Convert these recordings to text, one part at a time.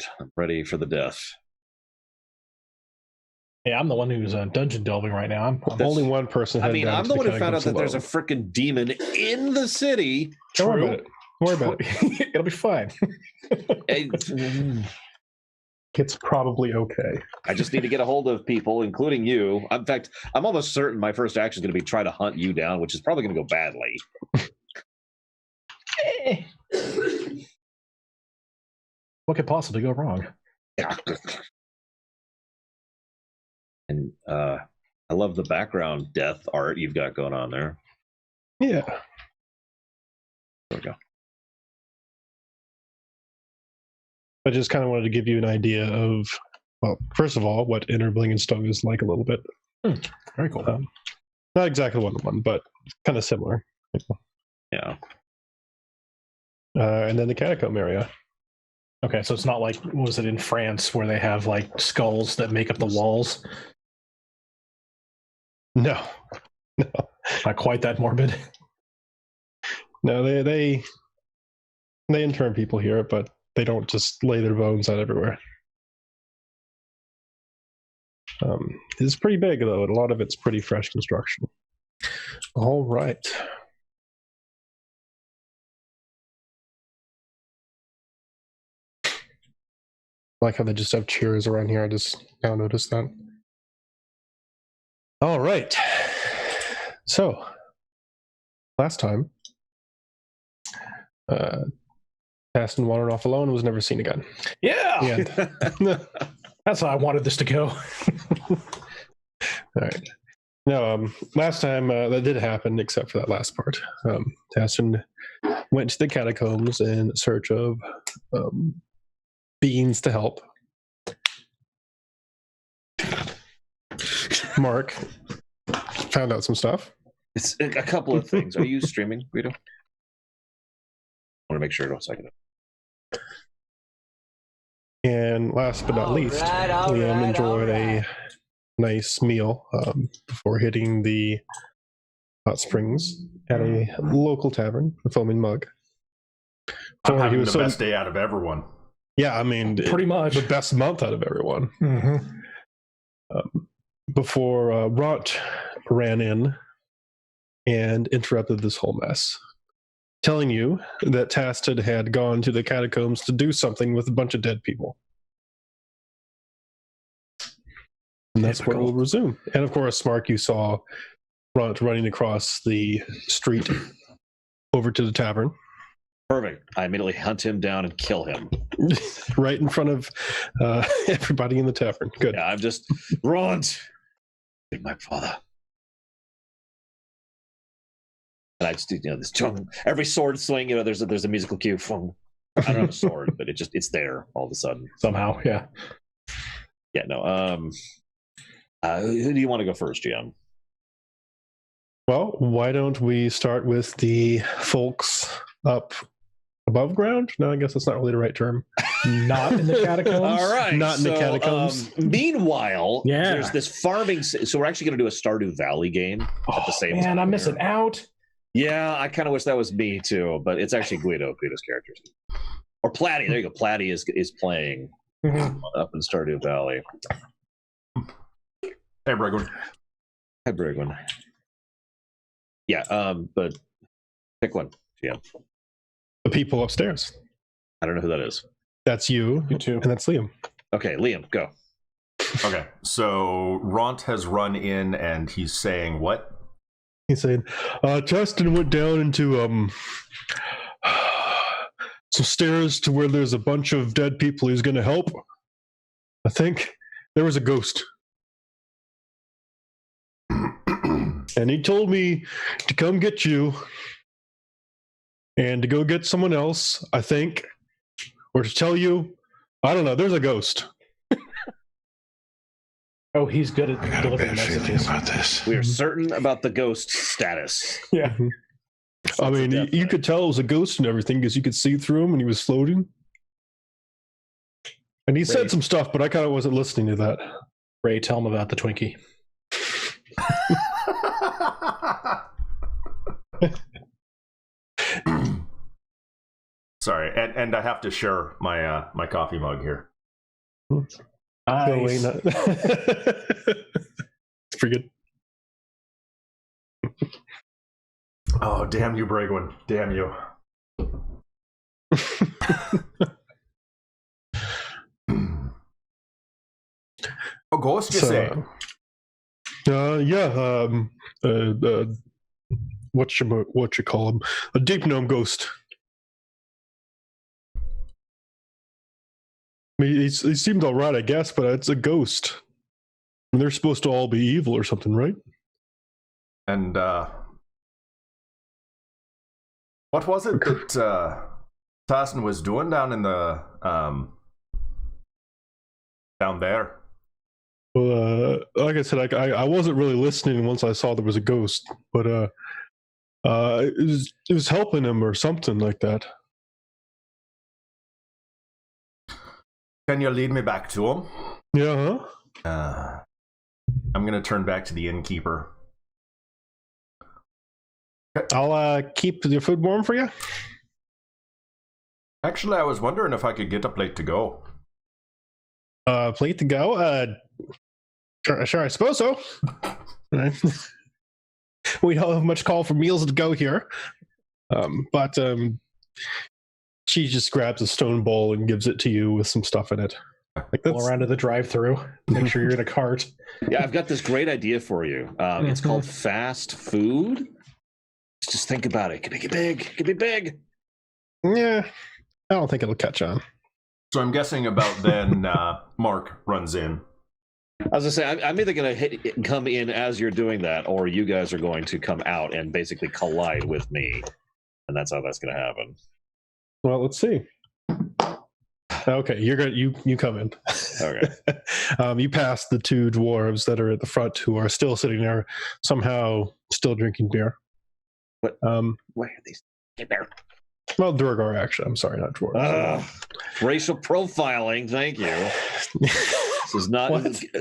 right. I'm ready for the death. Yeah, I'm the one who's dungeon delving right now. I'm only one person. I mean, I'm the one who found out that there's a freaking demon in the city. Don't worry about it. Don't worry about it. It'll be fine. It's probably okay. I just need to get a hold of people, including you. In fact, I'm almost certain my first action is going to be try to hunt you down, which is probably going to go badly. What could possibly go wrong? Yeah. And I love the background death art you've got going on there. Yeah. There we go. I just kind of wanted to give you an idea of, well, first of all, what Inner Bling&Stone is like a little bit. Very cool. Not exactly one-to-one, but kind of similar. Yeah. And then the catacomb area. Okay, so it's not like, was it in France where they have like skulls that make up the walls? No. Not quite that morbid. No, they intern people here, but they don't just lay their bones out everywhere. It's pretty big, though, and a lot of it's pretty fresh construction. All right. I like how they just have chairs around here. I just now noticed that. All right. So, last time, Aston wandered off alone and was never seen again. Yeah! That's how I wanted this to go. All right. No, last time that did happen, except for that last part. Aston went to the catacombs in search of beings to help. Mark found out some stuff. It's a couple of things. Are you streaming, Guido? I want to make sure. 1 second. And last but not least, Liam enjoyed a nice meal before hitting the hot springs at a local tavern, the Foaming Mug. I'm having the best day out of everyone. Yeah, I mean, pretty much the best month out of everyone. Mm-hmm. Before Ront ran in and interrupted this whole mess, telling you that Tasted had gone to the catacombs to do something with a bunch of dead people. And that's where we'll resume. And of course, Mark, you saw Ront running across the street over to the tavern. Perfect. I immediately hunt him down and kill him. Right in front of everybody in the tavern. Good. Yeah, I'm just, Ront! My father. And I just do, this every sword swing, there's a musical cue from, I don't have a sword, but it's there all of a sudden. Somehow, yeah. Yeah, no. Who do you want to go first, GM? Well, why don't we start with the folks up above ground? No, I guess that's not really the right term. Not in the catacombs? All right. Not in the catacombs. Meanwhile, there's this farming. So we're actually going to do a Stardew Valley game at the same time. Man, I'm missing out. Yeah, I kind of wish that was me too, but it's actually Guido's character. Or Platty. There you go. Platty is playing up in Stardew Valley. Hey, Brigwin. Hi, Brigwin. Yeah, but pick one. Yeah. The people upstairs. I don't know who that is. That's you. You too. And that's Liam. Okay, Liam, go. Okay, so Ront has run in and he's saying what? He's saying, Justin went down into some stairs to where there's a bunch of dead people he's going to help. I think there was a ghost. And he told me to come get you and to go get someone else, I think, or to tell you, I don't know, there's a ghost. Oh, he's good at delivering messages. About this. We are certain about the ghost status. Yeah. I mean, you could tell it was a ghost and everything because you could see through him and he was floating. And he said some stuff, but I kind of wasn't listening to that. Ray, tell him about the Twinkie. Sorry, and I have to share my my coffee mug here. Go away, Nice. not- It's pretty good. Oh, damn you, Bragwin. Damn you. Oh, Ghost, you say? Yeah. What you call him? A deep gnome ghost. I mean, he seemed all right, I guess, but it's a ghost. And they're supposed to all be evil or something, right? And what was it that Tyson was doing down in the down there? Well, like I said, I wasn't really listening once I saw there was a ghost, but it was helping him or something like that. Can you lead me back to him? Yeah, I'm gonna turn back to the innkeeper. I'll keep your food warm for you. Actually, I was wondering if I could get a plate to go. Plate to go. Sure, I suppose so. Right. We don't have much call for meals to go here, but she just grabs a stone bowl and gives it to you with some stuff in it. Like Go around to the drive-through. Make sure you're in a cart. Yeah, I've got this great idea for you. It's called fast food. Just think about it. It could be big. It could be big. Yeah, I don't think it'll catch on. So I'm guessing about then Mark runs in. I was gonna say, I'm either gonna come in as you're doing that, or you guys are going to come out and basically collide with me, and that's how that's gonna happen. Well, let's see. Okay, you're good. You come in. Okay. You pass the two dwarves that are at the front who are still sitting there, somehow still drinking beer. What? Why are these? Get there. Well, Durgar, actually. I'm sorry, not dwarves. Racial profiling. Thank you. This is not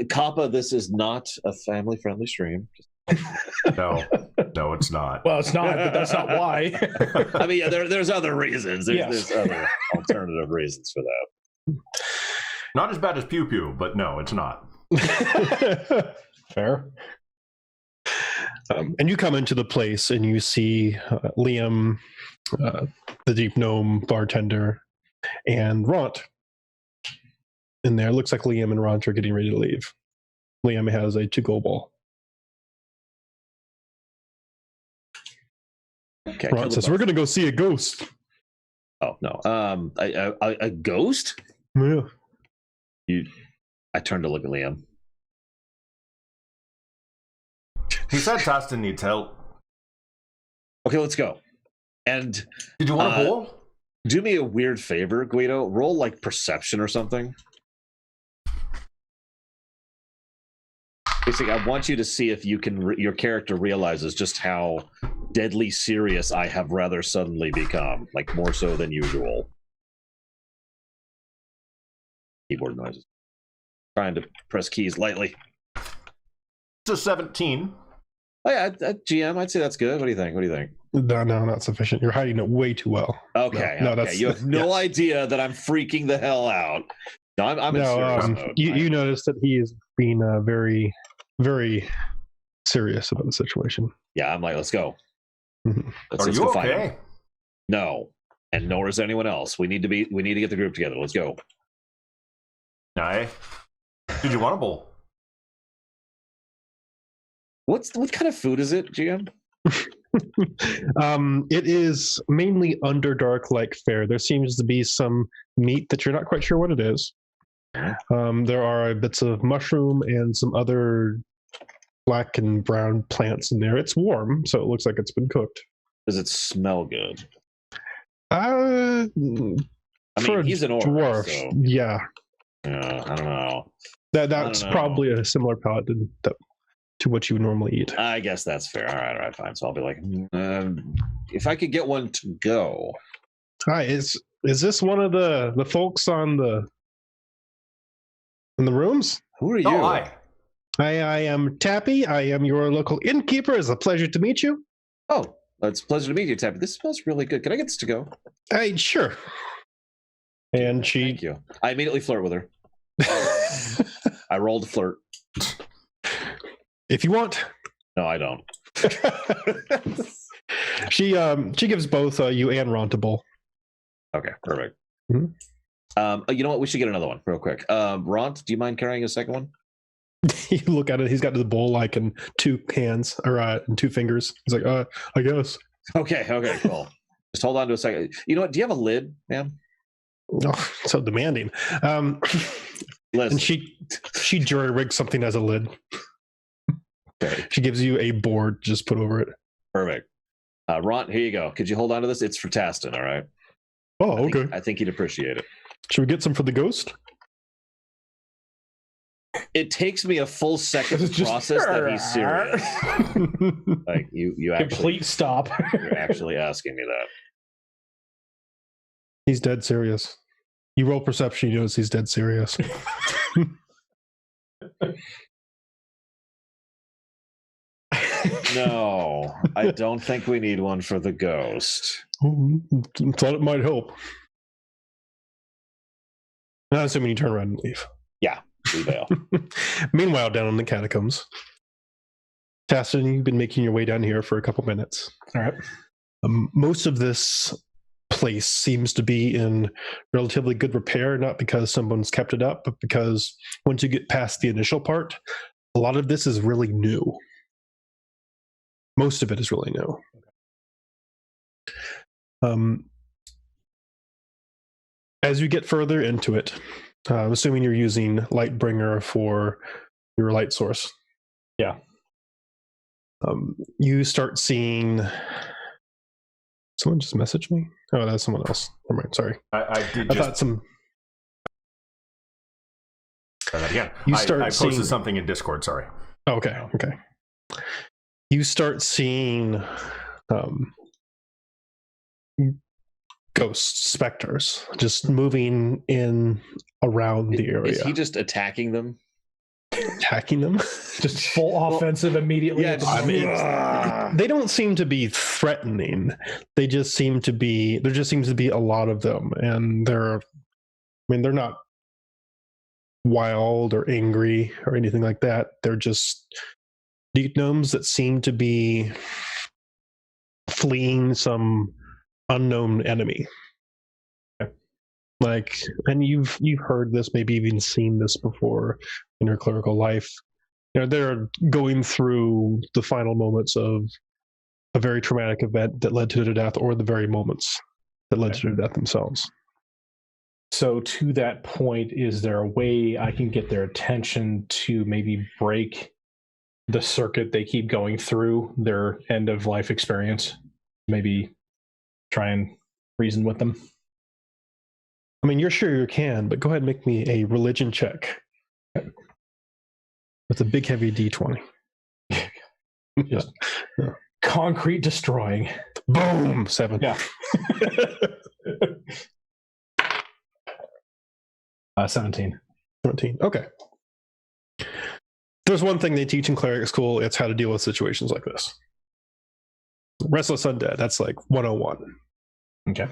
Kappa. This is not a family-friendly stream. No, it's not. Well, it's not, but that's not why. I mean, there's other reasons. There's other alternative reasons for that. Not as bad as Pew Pew, but no, it's not. Fair. And you come into the place and you see Liam, the deep gnome bartender, and Ront in there. Looks like Liam and Ront are getting ready to leave. Liam has a to-go ball. Okay, Ront says, "We're going to go see a ghost." Oh no, a ghost? Yeah. I turned to look at Liam. He said Taston needs help. Okay, let's go. And Did you want a bowl? do me a weird favor, Guido. Roll like perception or something. Basically, I want you to see if you can. Your character realizes just how deadly serious I have rather suddenly become, like more so than usual. Keyboard noises. Trying to press keys lightly. It's a 17. Oh yeah, GM, I'd say that's good. What do you think? No, not sufficient. You're hiding it way too well. Okay, No, okay. that's You have no yes. idea that I'm freaking the hell out. No, I'm in serious mode. You notice that he is being very, very serious about the situation. Yeah, I'm like, let's go. Mhm. Are Let's you go find him. okay? No, and nor is anyone else. We need to get the group together. Let's go. Aye. Did you want a bowl? What kind of food is it, GM? It is mainly Underdark-like fare. There seems to be some meat that you're not quite sure what it is. There are bits of mushroom and some other black and brown plants in there. It's warm, so it looks like it's been cooked. Does it smell good? I mean, he's an orc, dwarf. so- Yeah, I don't know. that's don't know. probably a similar palate to what you would normally eat. I guess that's fair. All right, fine. So I'll be like, if I could get one to go. Hi, is this one of the folks in the rooms? Who are you? Oh, hi. I am Tappy. I am your local innkeeper. It's a pleasure to meet you. Oh, it's a pleasure to meet you, Tappy. This smells really good. Can I get this to go? Sure. And she Thank you. I immediately flirt with her. I rolled a flirt. If you want. No, I don't. She gives both you and Ront a bowl. Okay, perfect. Mhm. You know what? We should get another one real quick. Ront, do you mind carrying a second one? You look at it. He's got the bowl like in 2 hands or in 2 fingers. He's like, I guess. Okay, cool. Just hold on to a second. You know what? Do you have a lid, ma'am? Oh, so demanding. Listen. And she jury rigs something as a lid. Okay. She gives you a board, just put over it. Perfect. Ront, here you go. Could you hold on to this? It's for Taston, all right? Oh, okay. I think he'd appreciate it. Should we get some for the ghost? It takes me a full second to process that he's serious. Like you actually Complete stop. you're actually asking me that. He's dead serious. You roll perception, you notice he's dead serious. No, I don't think we need one for the ghost. Thought it might help. Not assuming you turn around and leave. Yeah, we bail. Meanwhile, down in the catacombs, Taston, you've been making your way down here for a couple minutes. All right. Most of this place seems to be in relatively good repair, not because someone's kept it up, but because once you get past the initial part, a lot of this is really new. Most of it is really new. As you get further into it, I'm assuming you're using Lightbringer for your light source. Yeah. You start seeing... Someone just messaged me? Oh, that's someone else. Never mind, sorry. I thought some... Again, You I start posted seeing... something in Discord, sorry. Oh, okay. You start seeing ghosts, specters, just moving in around the area. Is he just attacking them? Attacking them? Just full offensive immediately. Yeah, I mean, they don't seem to be threatening. There just seems to be a lot of them, and they're not wild or angry or anything like that. They're just deep gnomes that seem to be fleeing some unknown enemy. Like, and you've heard this, maybe even seen this before in your clerical life. They're going through the final moments of a very traumatic event that led to their death, or the very moments that led to their death themselves. So to that point, is there a way I can get their attention to maybe break the circuit they keep going through, their end of life experience? Maybe try and reason with them? I mean, you're sure you can, but go ahead and make me a religion check. With a big heavy D20. Just concrete destroying. Boom! 7. Yeah. 17. 17. Okay. There's one thing they teach in cleric school, it's how to deal with situations like this. Restless Undead, that's like 101. Okay.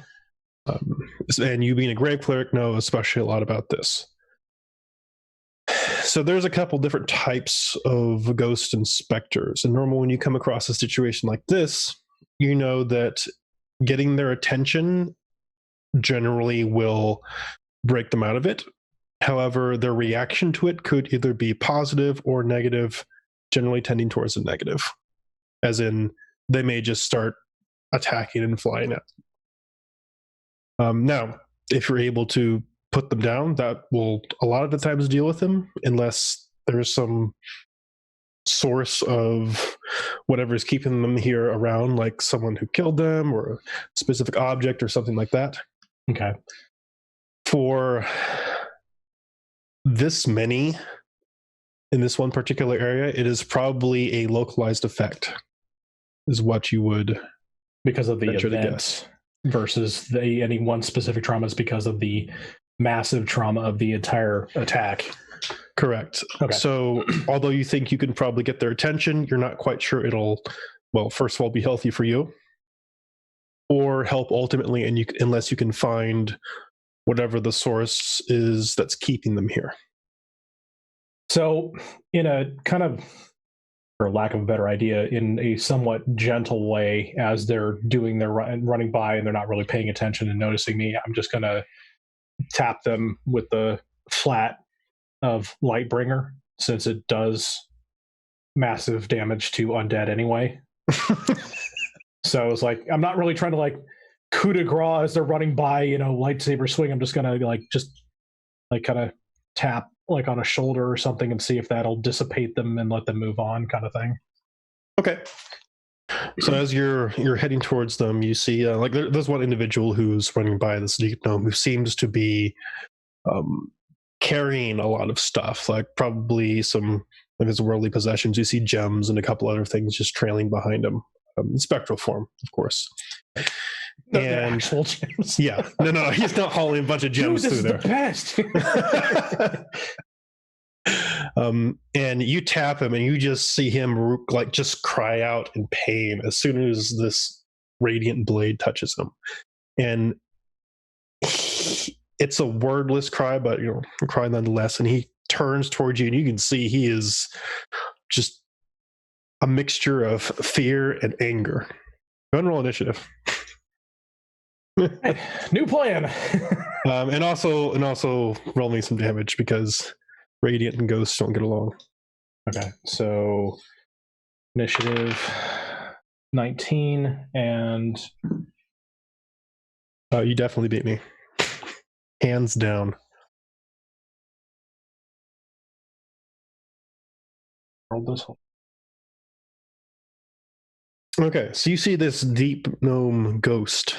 And you being a grave cleric know especially a lot about this. So there's a couple different types of ghost and specters. And normally when you come across a situation like this, you know that getting their attention generally will break them out of it. However, their reaction to it could either be positive or negative, generally tending towards the negative. As in, they may just start attacking and flying at. Now, if you're able to put them down, that will a lot of the times deal with them, unless there's some source of whatever is keeping them here around, like someone who killed them or a specific object or something like that. Okay. For this many in this one particular area, it is probably a localized effect, is what you would because of the venture to event guess. Versus any one specific trauma is because of the massive trauma of the entire attack. Correct. Okay. So although you think you can probably get their attention, you're not quite sure it'll, well, first of all, be healthy for you, or help ultimately, and unless you can find whatever the source is that's keeping them here. So, in a kind of, for lack of a better idea, in a somewhat gentle way, as they're doing their running by and they're not really paying attention and noticing me, I'm just going to tap them with the flat of Lightbringer, since it does massive damage to undead anyway. So it's like, I'm not really trying to like coup de grace as they're running by, lightsaber swing. I'm just going to just kind of tap like on a shoulder or something and see if that'll dissipate them and let them move on, kind of thing. Okay. So as you're heading towards them, you see there's one individual who's running by this deep gnome who seems to be carrying a lot of stuff, like probably some his worldly possessions. You see gems and a couple other things just trailing behind him, in spectral form, of course. No, and actual gems. Yeah, no, he's not hauling a bunch of gems Dude, this through is there. The best. And you tap him, and you just see him like just cry out in pain as soon as this radiant blade touches him, and it's a wordless cry, but a cry nonetheless. And he turns towards you, and you can see he is just a mixture of fear and anger. Go and roll initiative. New plan. and also roll me some damage, because radiant and ghosts don't get along. Okay, so initiative 19, and you definitely beat me, hands down. roll this one. Okay, so you see this deep gnome ghost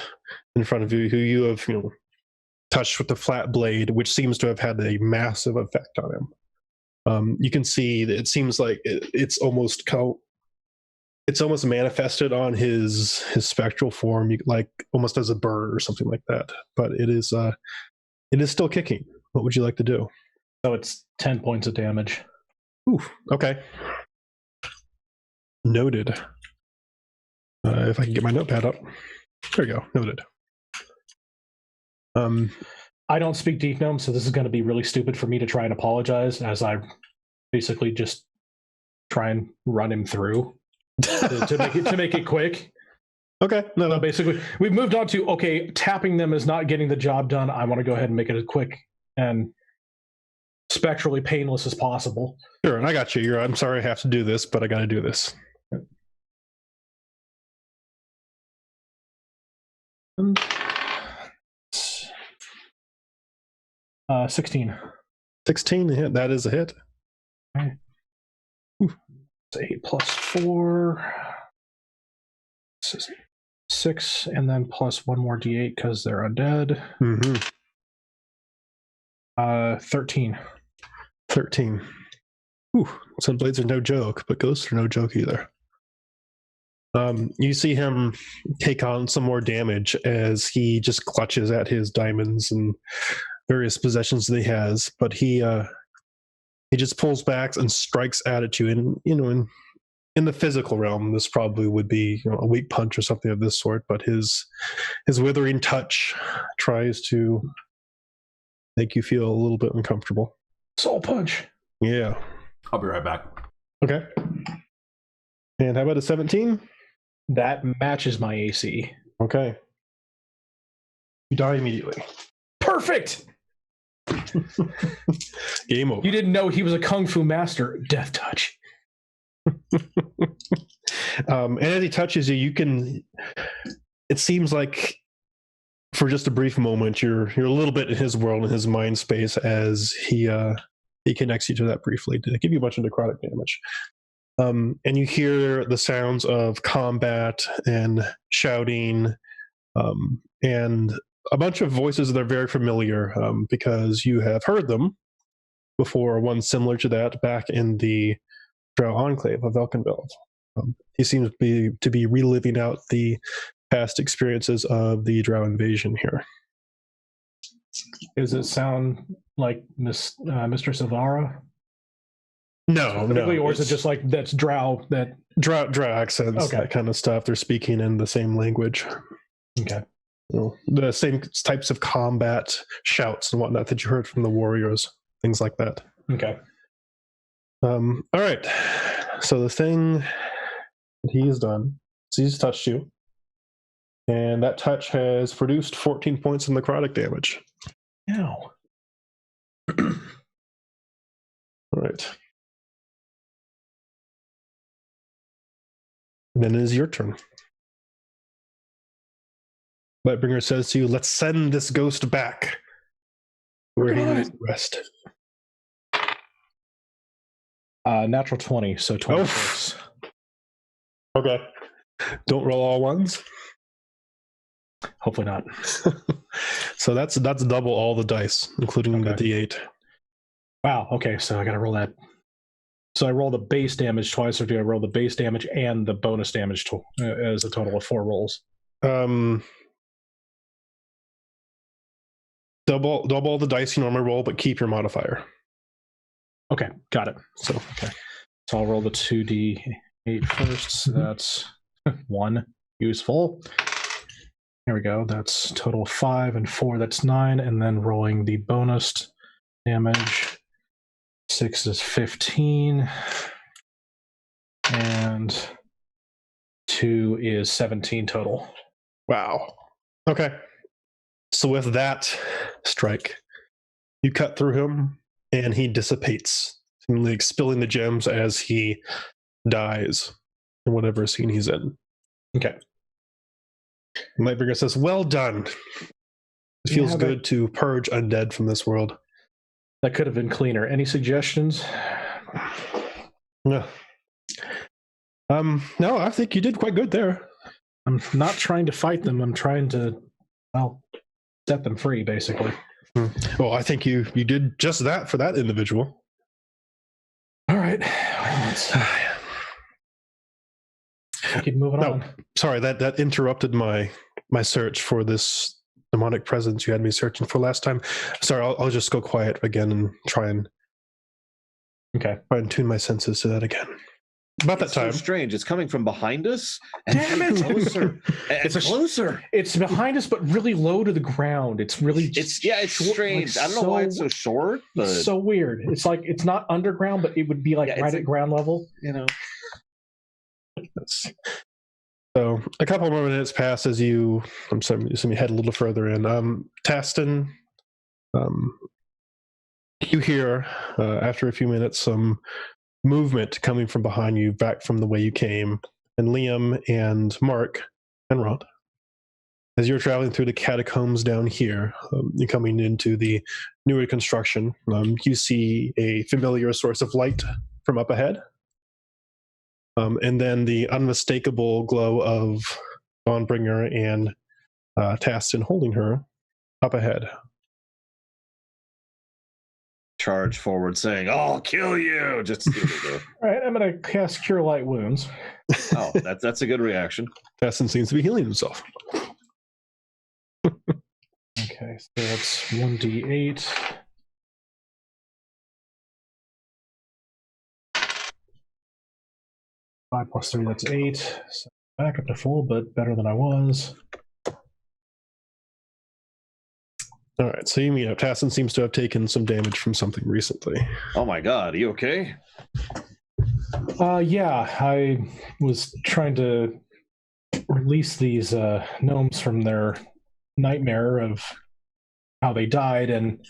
in front of you, who you have touched with the flat blade, which seems to have had a massive effect on him. You can see that it seems like it's almost manifested on his spectral form, like almost as a bird or something like that. But it is still kicking. What would you like to do? So it's 10 points of damage. Ooh, okay. Noted. If I can get my notepad up. There we go. Noted. I don't speak Deep Gnome, so this is going to be really stupid for me to try and apologize, as I basically just try and run him through to make it quick. Okay. No. Basically, we've moved on to, tapping them is not getting the job done. I want to go ahead and make it as quick and spectrally painless as possible. Sure, and I got you. I'm sorry I have to do this, but I got to do this. 16. 16 hit. That is a hit. Okay. 8 plus 4. 6, and then plus 1 more d8 because they're undead. Mm-hmm. 13. 13. Ooh, some blades are no joke, but ghosts are no joke either. You see him take on some more damage as he just clutches at his diamonds and various possessions that he has, but he just pulls back and strikes at you. And in the physical realm, this probably would be a weak punch or something of this sort. But his withering touch tries to make you feel a little bit uncomfortable. Soul punch. Yeah. I'll be right back. Okay. And how about a 17? That matches my AC. Okay. You die immediately. Perfect! Game over. You didn't know he was a kung fu master. Death touch. And as he touches you, it seems like for just a brief moment, you're a little bit in his world, in his mind space, as he connects you to that briefly to give you a bunch of necrotic damage. And you hear the sounds of combat and shouting, and a bunch of voices that are very familiar, because you have heard them before, one similar to that back in the Drow Enclave of Velkenveld. He seems to be reliving out the past experiences of the Drow invasion here. Does it sound like Mr. Silvara? No. Or is it just like that's Drow? That Drow accents, okay. That kind of stuff. They're speaking in the same language. Okay. The same types of combat shouts and whatnot that you heard from the warriors, things like that. Okay. All right. So the thing that he has done is he's touched you. And that touch has produced 14 points of necrotic damage. Ow. All right. Then it is your turn. Lightbringer says to you, let's send this ghost back where he needs to rest. Natural 20, so 26. Okay. Don't roll all ones. Hopefully not. So that's double all the dice, including the D8. Wow, okay, so I gotta roll that. So I roll the base damage twice, or do I roll the base damage and the bonus damage as a total of 4 rolls? Double the dice you normally roll, but keep your modifier. Okay, got it. So I'll roll the 2d8 first. So that's 1. Useful. Here we go. That's total 5 and 4. That's 9. And then rolling the bonus damage. 6 is 15. And 2 is 17 total. Wow. Okay. So with that strike, you cut through him, and he dissipates, seemingly expelling the gems as he dies in whatever scene he's in. Okay. Lightbringer says, well done. It feels good to purge undead from this world. That could have been cleaner. Any suggestions? No. No, I think you did quite good there. I'm not trying to fight them. I'm trying to, well, set them free, basically. Well, I think you did just that for that individual. All right. Keep moving on. Sorry, that interrupted my search for this demonic presence you had me searching for last time. Sorry, I'll just go quiet again and try and tune my senses to that again. About that time. So strange. It's coming from behind us. And Damn it! Closer. It's closer. It's behind us, but really low to the ground. It's really It's short, strange. Like I don't know why it's so short. But it's so weird. It's like it's not underground, but it would be like right at ground level. You know. So a couple more minutes pass as you head a little further in. Taston, you hear after a few minutes some movement coming from behind you, back from the way you came, and Liam and Mark and Rod. As you're traveling through the catacombs down here, you're coming into the newer construction. You see a familiar source of light from up ahead. And then the unmistakable glow of Dawnbringer and Taston holding her up ahead. Charge forward saying, I'll kill you! Just all right, I'm going to cast Cure Light Wounds. Oh, that's a good reaction. Taston seems to be healing himself. Okay, so that's 1d8. Five plus 3, that's 8. So back up to full, but better than I was. All right, so you mean Taston seems to have taken some damage from something recently. Oh my god, are you okay? Yeah, I was trying to release these gnomes from their nightmare of how they died and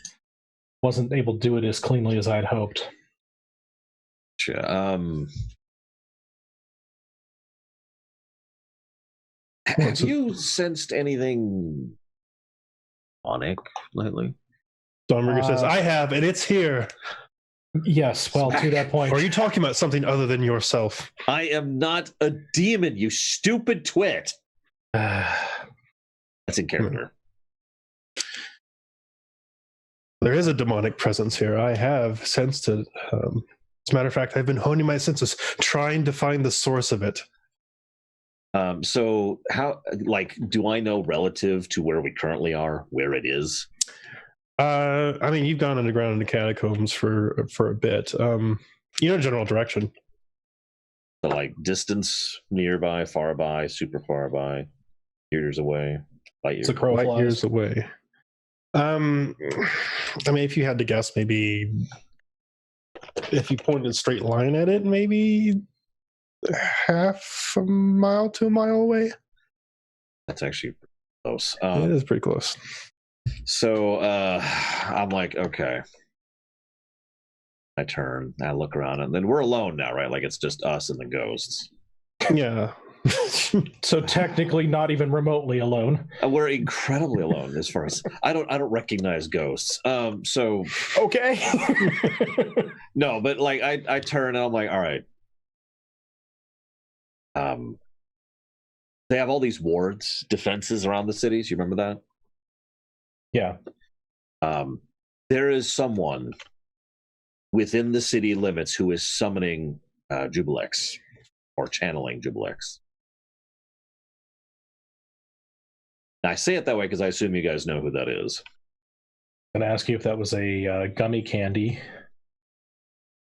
wasn't able to do it as cleanly as I'd hoped. Have you sensed anything demonic lately? Dawnbringer says, I have, and it's here. Yes, well, to that point. Or are you talking about something other than yourself? I am not a demon, you stupid twit. That's in character. There is a demonic presence here. I have sensed it. As a matter of fact, I've been honing my senses, trying to find the source of it. So how, do I know relative to where we currently are, where it is? I mean, you've gone underground in the catacombs for a bit. You know, general direction. So distance, nearby, far by, super far by, years away, light years. It's a crow light flies. years away. I mean, if you had to guess, maybe if you pointed a straight line at it, maybe half a mile to a mile away. That's actually close. It is pretty close. So I'm like, okay. I turn, I look around, and then we're alone now, right? Like it's just us and the ghosts. Yeah. So technically, not even remotely alone. We're incredibly alone as far as I don't recognize ghosts. So Okay. no, but like I turn and I'm like, all right. They have all these wards, defenses around the cities. You remember that? Yeah. There is someone within the city limits who is summoning Jubilex or channeling Jubilex. Now, I say it that way because I assume you guys know who that is. I'm going to ask you if that was a gummy candy.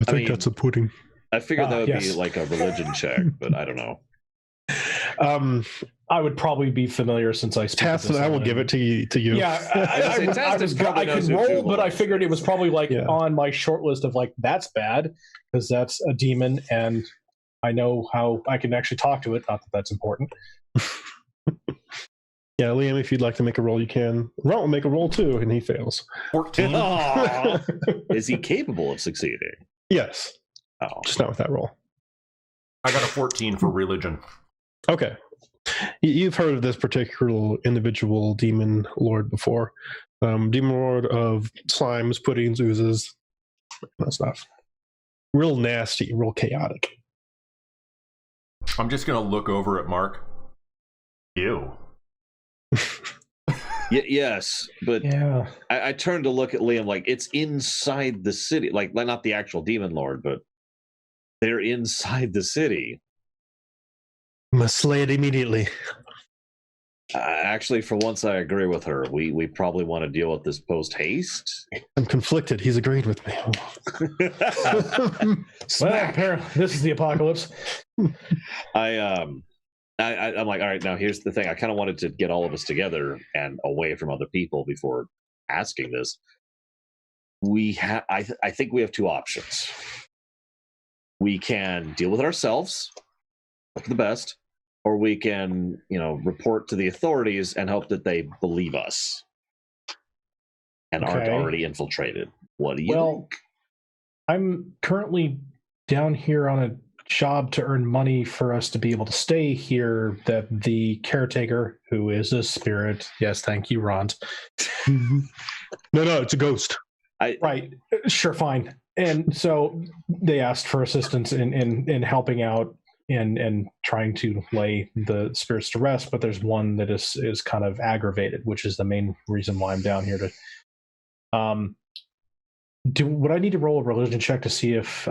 I think that's a pudding. I figured that would yes. be like a religion check, but I don't know. I would probably be familiar since I speak. Tastin, I will give it to you. Yeah, I could roll, but I figured it was probably like on my short list of like, that's bad, because that's a demon, and I know how I can actually talk to it. Not that that's important. Yeah, Liam, if you'd like to make a roll, you can. Ron will make a roll too, and he fails. 14. Is he capable of succeeding? Yes. Oh. Just not with that roll. I got a 14 for religion. Okay. You've heard of this particular individual demon lord before. Demon lord of slimes, puddings, oozes, that stuff. Real nasty, real chaotic. I'm just going to look over at Mark. Ew. Yes, but yeah. I turned to look at Liam like it's inside the city, like not the actual demon lord, but they're inside the city. Must slay it immediately. Actually, for once, I agree with her. We probably want to deal with this post haste. I'm conflicted. He's agreed with me. Well, apparently, this is the apocalypse. I'm like, all right, now here's the thing. I kind of wanted to get all of us together and away from other people before asking this. I think we have two options. We can deal with it ourselves, hope for the best, or we can, report to the authorities and hope that they believe us and aren't already infiltrated. What do you think? I'm currently down here on a job to earn money for us to be able to stay here, that the caretaker, who is a spirit, yes, thank you, Ront. No, it's a ghost. Right, sure, fine. And so they asked for assistance in helping out and trying to lay the spirits to rest, but there's one that is kind of aggravated, which is the main reason why I'm down here to would I need to roll a religion check to see if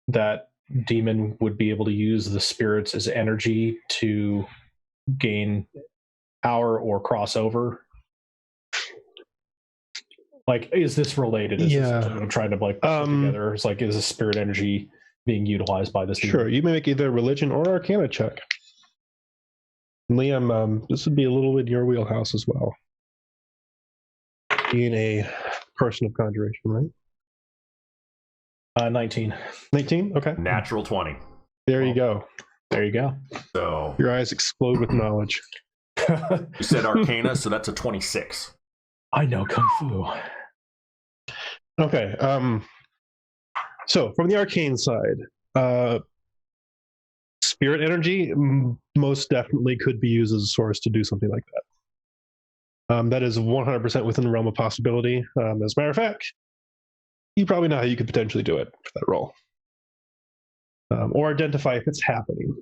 that demon would be able to use the spirits as energy to gain power or crossover? Like, is this related? Is this something I'm trying to put together? It's like, is the spirit energy being utilized by this demon? Sure, you may make either religion or arcana check. Liam, this would be a little in your wheelhouse as well. Being a person of conjuration, right? 19. 19? Okay. Natural 20. There you go. There you go. So your eyes explode with knowledge. You said arcana, so that's a 26. I know Kung Fu. Okay. So from the arcane side, spirit energy most definitely could be used as a source to do something like that. That is 100% within the realm of possibility. As a matter of fact, you probably know how you could potentially do it for that role. Or identify if it's happening.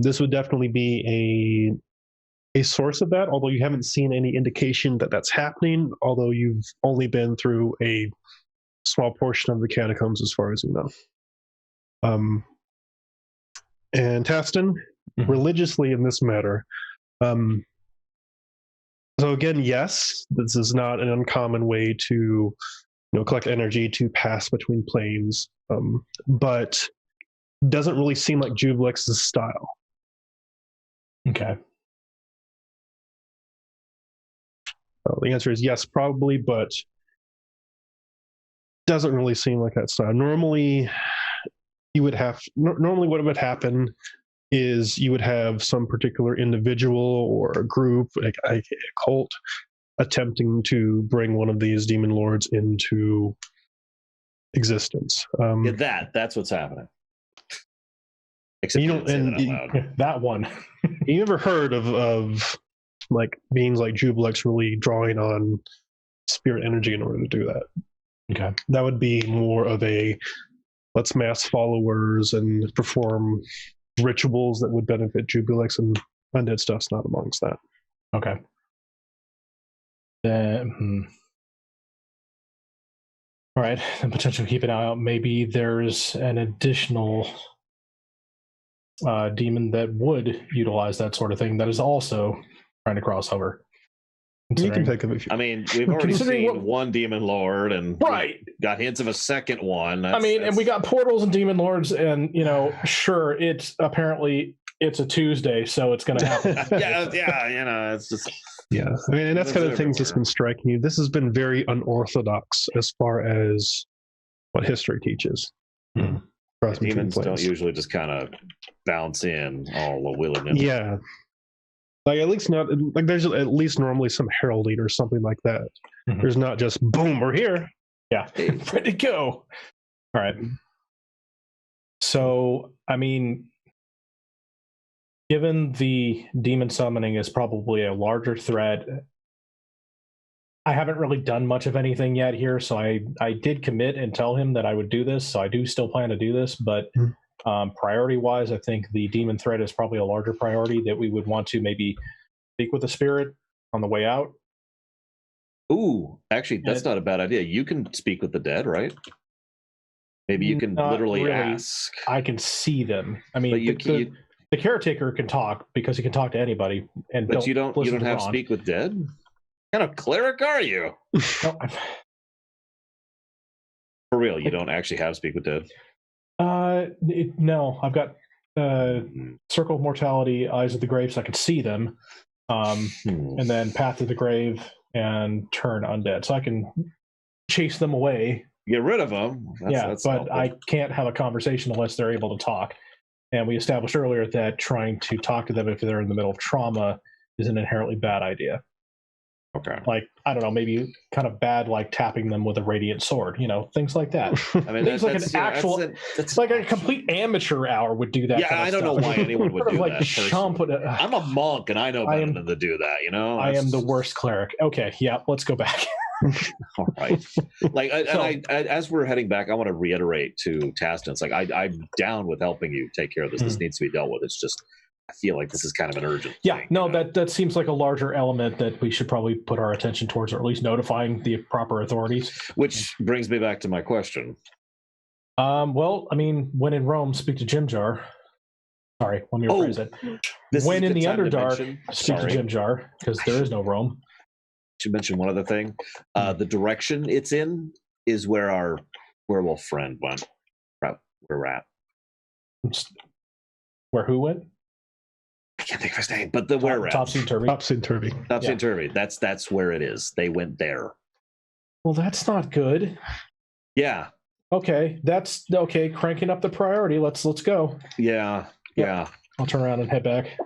This would definitely be a source of that, although you haven't seen any indication that that's happening, although you've only been through a small portion of the catacombs as far as you know. And Tastin, religiously in this matter, so again, yes, this is not an uncommon way to collect energy to pass between planes, but doesn't really seem like Jubilex's style. Okay. The answer is yes, probably, but doesn't really seem like that style. Normally, normally what would happen is you would have some particular individual or a group, like a cult, attempting to bring one of these demon lords into existence. That's what's happening. Except you you don't, didn't say that and out loud. That one. you ever heard of like beings like Jubilex really drawing on spirit energy in order to do that? Okay. That would be more of a let's mass followers and perform rituals that would benefit Jubilex, and undead stuff's not amongst that. Okay. All right. And potentially keep an eye out. Maybe there's an additional demon that would utilize that sort of thing that is also trying to cross over. You can think of it. I mean, we've already Considering seen one demon lord, and Right. got hints of a second one. And we got portals and demon lords, and sure, it's apparently it's a Tuesday, so it's going to happen. yeah, it's just Yeah, I mean, and that's kind of things that's been striking you. This has been very unorthodox as far as what history teaches. demons don't usually just kind of bounce in all willy-nilly. Yeah, like at least not like there's at least normally some heralding or something like that. Mhm. There's not just boom, we're here. Yeah, ready to go. All right. So, I mean, given the demon summoning is probably a larger threat, I haven't really done much of anything yet here, so I did commit and tell him that I would do this, so I do still plan to do this, but priority-wise, I think the demon threat is probably a larger priority that we would want to maybe speak with the spirit on the way out. Ooh, actually, that's not a bad idea. You can speak with the dead, right? Maybe you can Not literally really. ask. I can see them. I mean, But the caretaker can talk because he can talk to anybody, and But you don't listen to have Ron. speak with dead? What kind of cleric are you? No, For real, you don't actually have speak with dead? no, I've got Circle of Mortality, Eyes of the Grave, so I can see them, and then Path of the Grave and Turn Undead, so I can chase them away. Get rid of them. But helpful. I can't have a conversation unless they're able to talk. And we established earlier that trying to talk to them if they're in the middle of trauma is an inherently bad idea. Okay. Like, I don't know, maybe kind of bad, like tapping them with a radiant sword, things like that. I mean, things like an actual, it's like a complete amateur hour would do that. Yeah, kind of I don't stuff. know why anyone would do like that. Chump would, I'm a monk, and I know better than to do that. I am the worst cleric. Okay, yeah, let's go back. All right. Like, as we're heading back, I want to reiterate to Taston, it's like I'm down with helping you take care of this. This needs to be dealt with. It's just I feel like this is kind of an urgent thing, that seems like a larger element that we should probably put our attention towards, or at least notifying the proper authorities. Which brings me back to my question. Well, I mean, when in Rome, speak to Jim Jar. Sorry, let me rephrase it. When in the Underdark, speak to Jim Jar, because there is no Rome. Should mention one other thing. The direction it's in is where our werewolf friend went. Where we're at. Where who went? I can't think of his name, but the where we're at. Topsy Turvy. Topsy Turvy. Topsy Turvy. That's where it is. They went there. Well, that's not good. Yeah. Okay, that's okay. Cranking up the priority. Let's go. Yeah. I'll turn around and head back.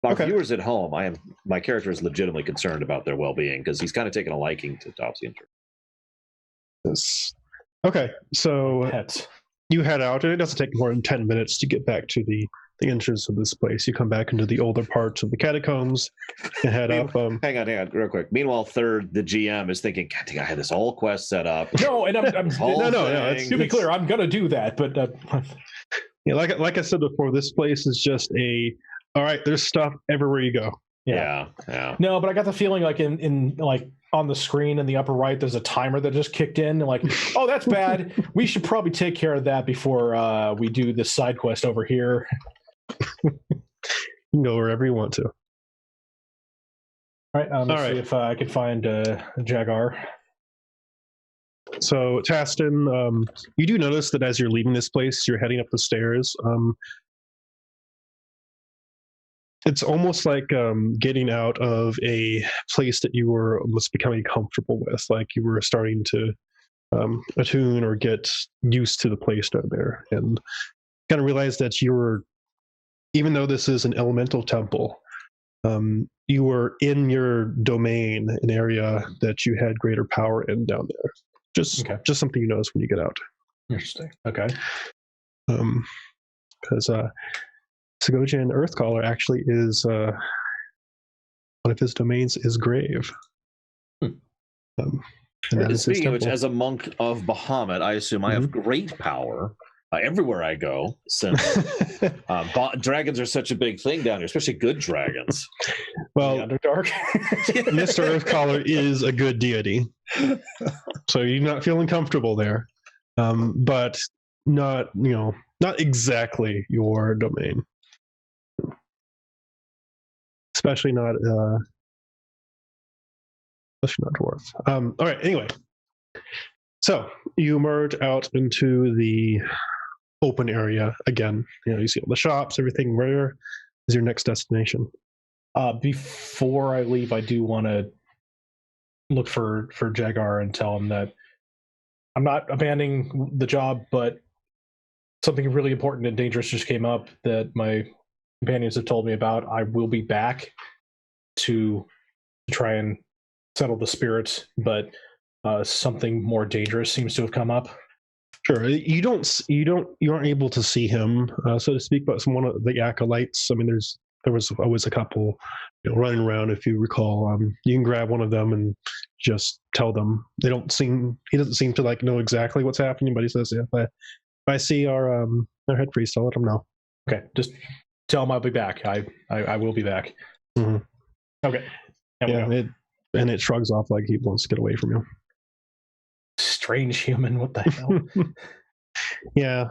Our viewers at home, my character is legitimately concerned about their well-being because he's kind of taken a liking to Topsy and Turvy. Yes. Okay, so Pets. You head out, and it doesn't take more than 10 minutes to get back to the entrance of this place. You come back into the older parts of the catacombs and head up. Hang on, real quick. Meanwhile, Third, the GM, is thinking, God dang, I had this whole quest set up. No, and I'm no. To be clear, I'm going to do that, but yeah, like I said before, this place is just all right, there's stuff everywhere you go. Yeah. No, but I got the feeling like in like on the screen in the upper right, there's a timer that just kicked in. Like, oh, that's bad. We should probably take care of that before we do this side quest over here. You can go wherever you want to. All right, let's see if I can find Jagar. So, Taston, you do notice that as you're leaving this place, you're heading up the stairs. It's almost like getting out of a place that you were almost becoming comfortable with, like you were starting to attune or get used to the place down there, and kind of realize that even though this is an elemental temple, you were in your domain, an area that you had greater power in down there. Just something you notice when you get out. Interesting. Okay. Because Segojian Earthcaller actually is one of his domains is grave. And that is his Speaking of which, temple. as a monk of Bahamut, I assume I have great power everywhere I go, since dragons are such a big thing down here, especially good dragons. Well, Underdark. Mr. Earthcaller is a good deity, so you're not feeling comfortable there, but not exactly your domain, especially not dwarf. All right. Anyway, so you emerge out into the open area again. You see all the shops, everything. Where is your next destination? Before I leave, I do want to look for Jagar and tell him that I'm not abandoning the job, but something really important and dangerous just came up that my companions have told me about. I will be back to try and settle the spirits, but something more dangerous seems to have come up. Sure. You aren't able to see him, so to speak, but one of the acolytes. I mean, there was always a couple running around, if you recall. You can grab one of them and just tell them. He doesn't seem to know exactly what's happening, but he says, if I see our head priest, I'll let him know. Okay, just tell him I'll be back. I will be back. Mm-hmm. Okay. And it shrugs off like he wants to get away from you. Strange human, what the hell? Yeah,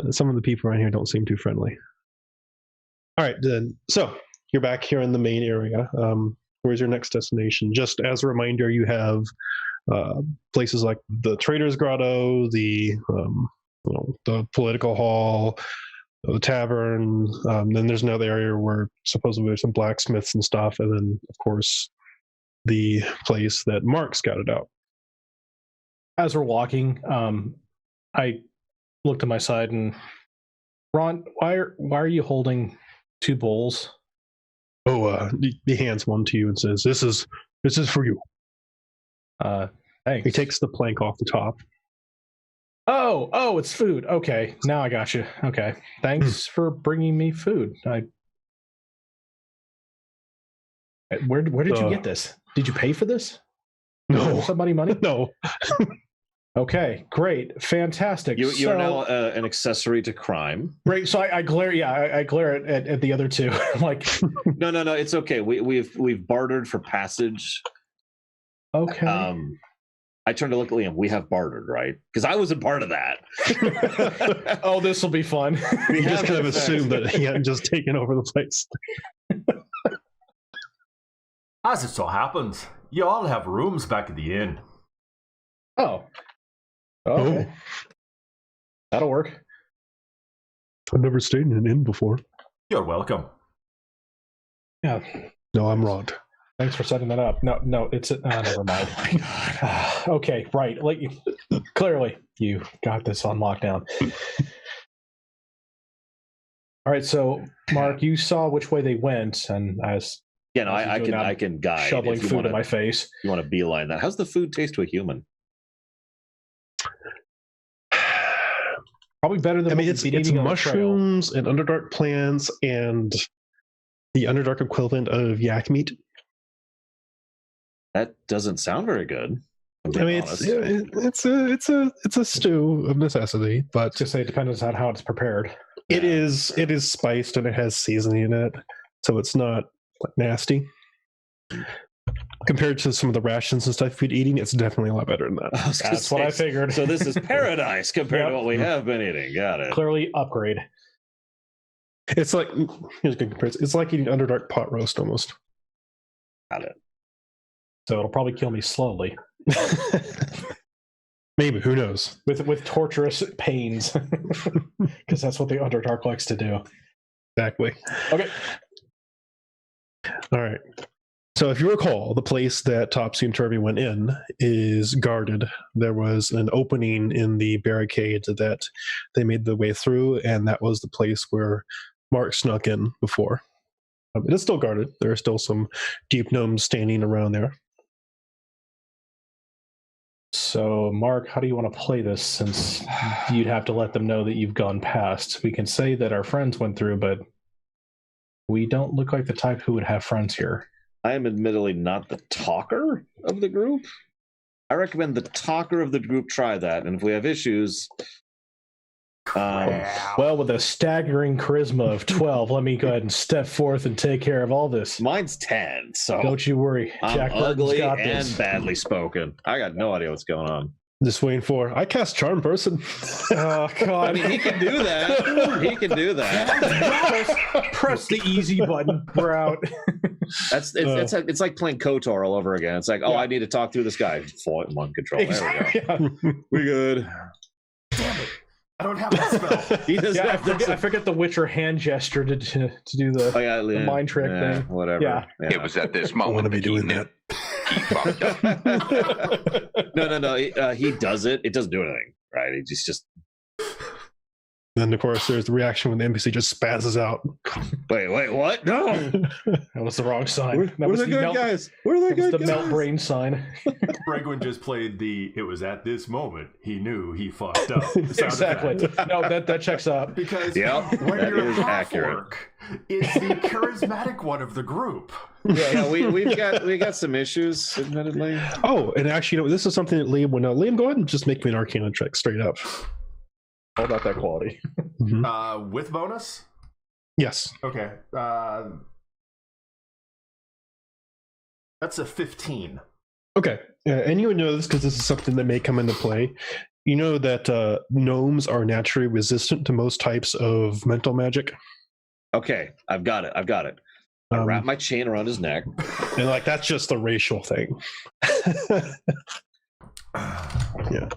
some of the people around here don't seem too friendly. All right, then. So you're back here in the main area. Where's your next destination? Just as a reminder, you have places like the Trader's Grotto, the political hall, the tavern. Then there's another area where supposedly there's some blacksmiths and stuff, and then of course the place that Mark scouted out. As we're walking, I look to my side and Ron, why are you holding two bowls? Oh, he hands one to you and says, "This is for you." Thanks. He takes the plank off the top. Oh, it's food. Okay, now I got you. Okay, thanks for bringing me food. Where did you get this? Did you pay for this? No. Somebody money? No. Okay, great, fantastic. You are now an accessory to crime. Right. So I glare. Yeah, I glare at the other two. Like, no, it's okay. We've bartered for passage. Okay. I turned to look at Liam. We have bartered, right? Because I wasn't part of that. Oh, this will be fun. We just kind of assumed that he hadn't just taken over the place. As it so happens, you all have rooms back at the inn. Oh. Okay. Oh. That'll work. I've never stayed in an inn before. You're welcome. Yeah. No, I'm Rod. Thanks for setting that up. No, it's never mind. Oh my god. Okay, right. Clearly, you got this on lockdown. All right, so Mark, you saw which way they went, and I can guide. Shoveling food in my face. You want to beeline that? How's the food taste to a human? Probably better than it's mushrooms and Underdark plants and the Underdark equivalent of yak meat. That doesn't sound very good. I mean, it's a stew of necessity, but to say it depends on how it's prepared. It is spiced and it has seasoning in it, so it's not nasty. Compared to some of the rations and stuff we'd eating, it's definitely a lot better than that. That's what I figured. So this is paradise compared to what we have been eating. Got it. Clearly upgrade. It's like, here's a good comparison. It's like eating Underdark pot roast almost. Got it. So it'll probably kill me slowly. Maybe, who knows? With torturous pains. Because that's what the Underdark likes to do. Exactly. Okay. All right. So if you recall, the place that Topsy and Turvy went in is guarded. There was an opening in the barricade that they made their way through, and that was the place where Mark snuck in before. It is still guarded. There are still some deep gnomes standing around there. So, Mark, how do you want to play this, since you'd have to let them know that you've gone past? We can say that our friends went through, but we don't look like the type who would have friends here. I am admittedly not the talker of the group. I recommend the talker of the group try that, and if we have issues... well, with a staggering charisma of 12, let me go ahead and step forth and take care of all this. Mine's 10, so... Don't you worry. I'm Jack ugly got and this. badly spoken. I got no idea what's going on. Just waiting for, I cast Charm Person. Oh, God. I mean, he can do that. He can do that. Press the easy button. We're out. It's like playing KOTOR all over again. It's like, I need to talk through this guy. One control. Exactly. There we go. We good. Damn it. I don't have that spell. He doesn't have I forget the Witcher hand gesture to do the mind trick thing. Whatever. Yeah. It was at this I want moment to be doing that. he fucked up. No. He does it. It doesn't do anything, right? He's just. Then, of course, there's the reaction when the NPC just spazzes out. Wait, what? No. That was the wrong sign. Where are the good guys? Where are the good the guys? melt brain sign. Bregwin just played it was at this moment he knew he fucked up. Sound Exactly. effect. No, that checks out. Because Yep, when that you're is half accurate. orc, it's the charismatic one of the group. Yeah, we got some issues, admittedly. Oh, and actually, this is something that Liam would know. Liam, go ahead and just make me an Arcana check straight up. All about that quality. With bonus? Yes. Okay. That's a 15. Okay. And you would know this because this is something that may come into play. You know that gnomes are naturally resistant to most types of mental magic. Okay, I've got it. I wrap my chain around his neck. And like that's just the racial thing. Yeah.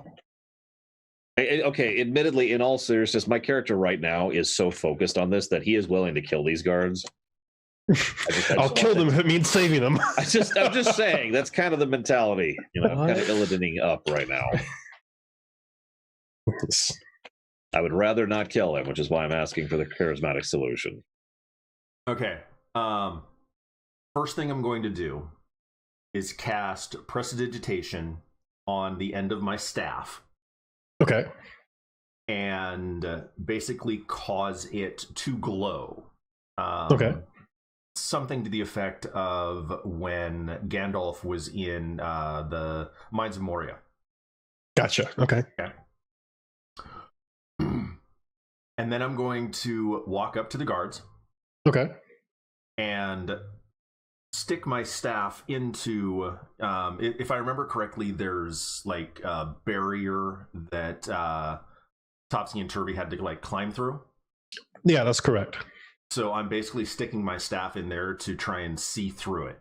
Okay, admittedly, in all seriousness, my character right now is so focused on this that he is willing to kill these guards. I'll kill them if it means saving them. I'm just saying that's kind of the mentality. I'm kind of Illidaning up right now. I would rather not kill him, which is why I'm asking for the charismatic solution. Okay. First thing I'm going to do is cast Prestidigitation on the end of my staff. Okay. And basically cause it to glow. Okay. Something to the effect of when Gandalf was in the Mines of Moria. Gotcha. Okay. And then I'm going to walk up to the guards. Okay. And stick my staff into if I remember correctly, there's like a barrier that Topsy and Turvy had to like climb through. Yeah, that's correct. So I'm basically sticking my staff in there to try and see through it.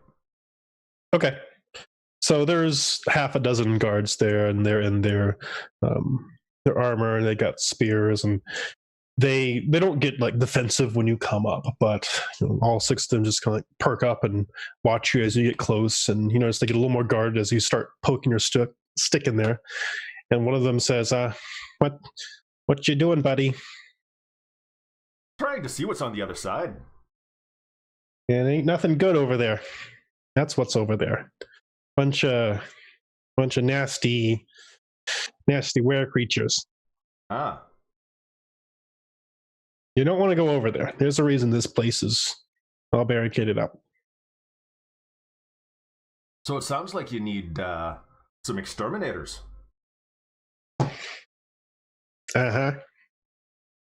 Okay. So there's half a dozen guards there, and they're in their armor, and they got spears, and they don't get like defensive when you come up, but all six of them just kind of like perk up and watch you as you get close, and notice they get a little more guarded as you start poking your stick in there. And one of them says, what you doing, buddy? Trying to see what's on the other side. It ain't nothing good over there. That's what's over there. Bunch of nasty were creatures. Ah. You don't want to go over there. There's a reason this place is all barricaded up. So it sounds like you need some exterminators. Uh-huh.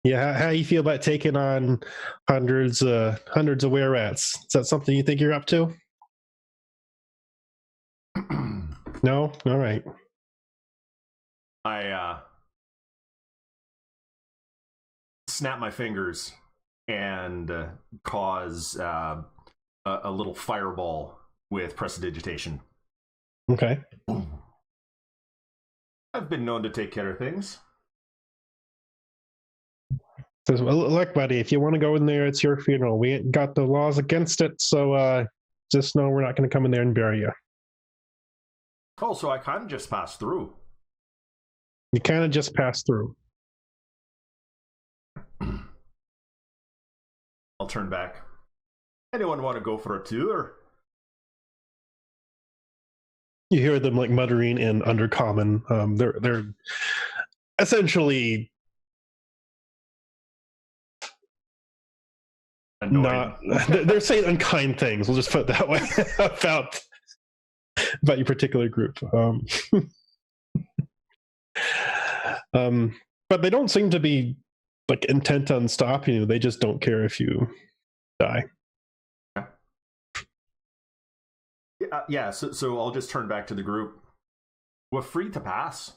Yeah, how you feel about taking on hundreds of were-rats? Is that something you think you're up to? No? All right. I snap my fingers and cause a little fireball with Prestidigitation. Okay. I've been known to take care of things. Says, well, look, buddy, if you want to go in there, it's your funeral. We ain't got the laws against it, so just know we're not going to come in there and bury you. Oh, so I kind of just passed through. You kind of just pass through. I'll turn back. Anyone want to go for a tour? You hear them like muttering in Undercommon. They're essentially Annoyed. they're saying unkind things. We'll just put it that way about your particular group. But they don't seem to be like intent on stopping you. They just don't care if you die. Yeah, so I'll just turn back to the group. We're free to pass.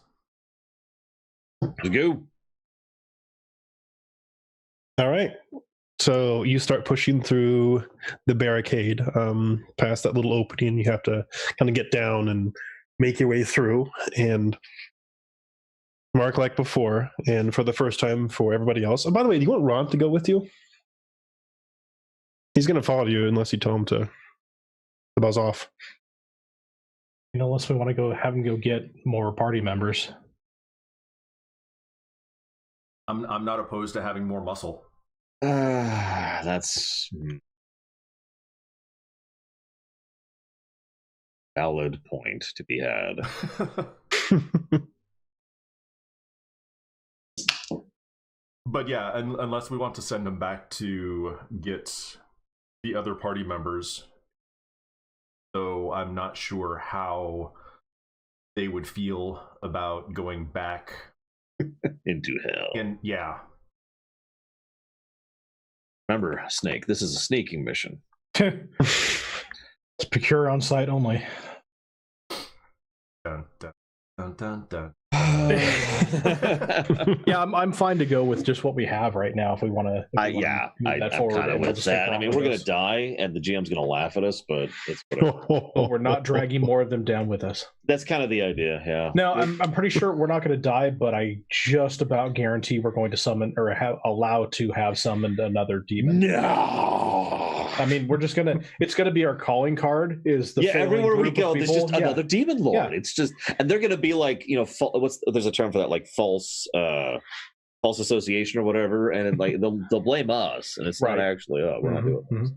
Let's go. All right. So you start pushing through the barricade, past that little opening. You have to kind of get down and make your way through. And Mark, like before, and for the first time for everybody else. And by the way, do you want Ron to go with you? He's going to follow you unless you tell him to buzz off. Unless we want to go have him go get more party members. I'm not opposed to having more muscle. That's valid point to be had. But yeah, unless we want to send them back to get the other party members. So I'm not sure how they would feel about going back Into hell. and yeah. Remember, Snake, this is a sneaking mission. It's procure on site only. Dun, dun, dun, dun, dun. Yeah, I'm fine to go with just what we have right now if we want to. I'm kind of with that. I mean, we're going to die, and the GM's going to laugh at us, but it's whatever. But we're not dragging more of them down with us. That's kind of the idea, yeah. No, I'm pretty sure we're not going to die, but I just about guarantee we're going to summon or allow to have summoned another demon. No. I mean, we're just gonna. It's gonna be our calling card. Is the everywhere we group go, of there's people. just another demon lord. Yeah. It's just, and they're going to be like, there's a term for that, like false association or whatever, and it, like they'll blame us, and it's not actually we're not doing this.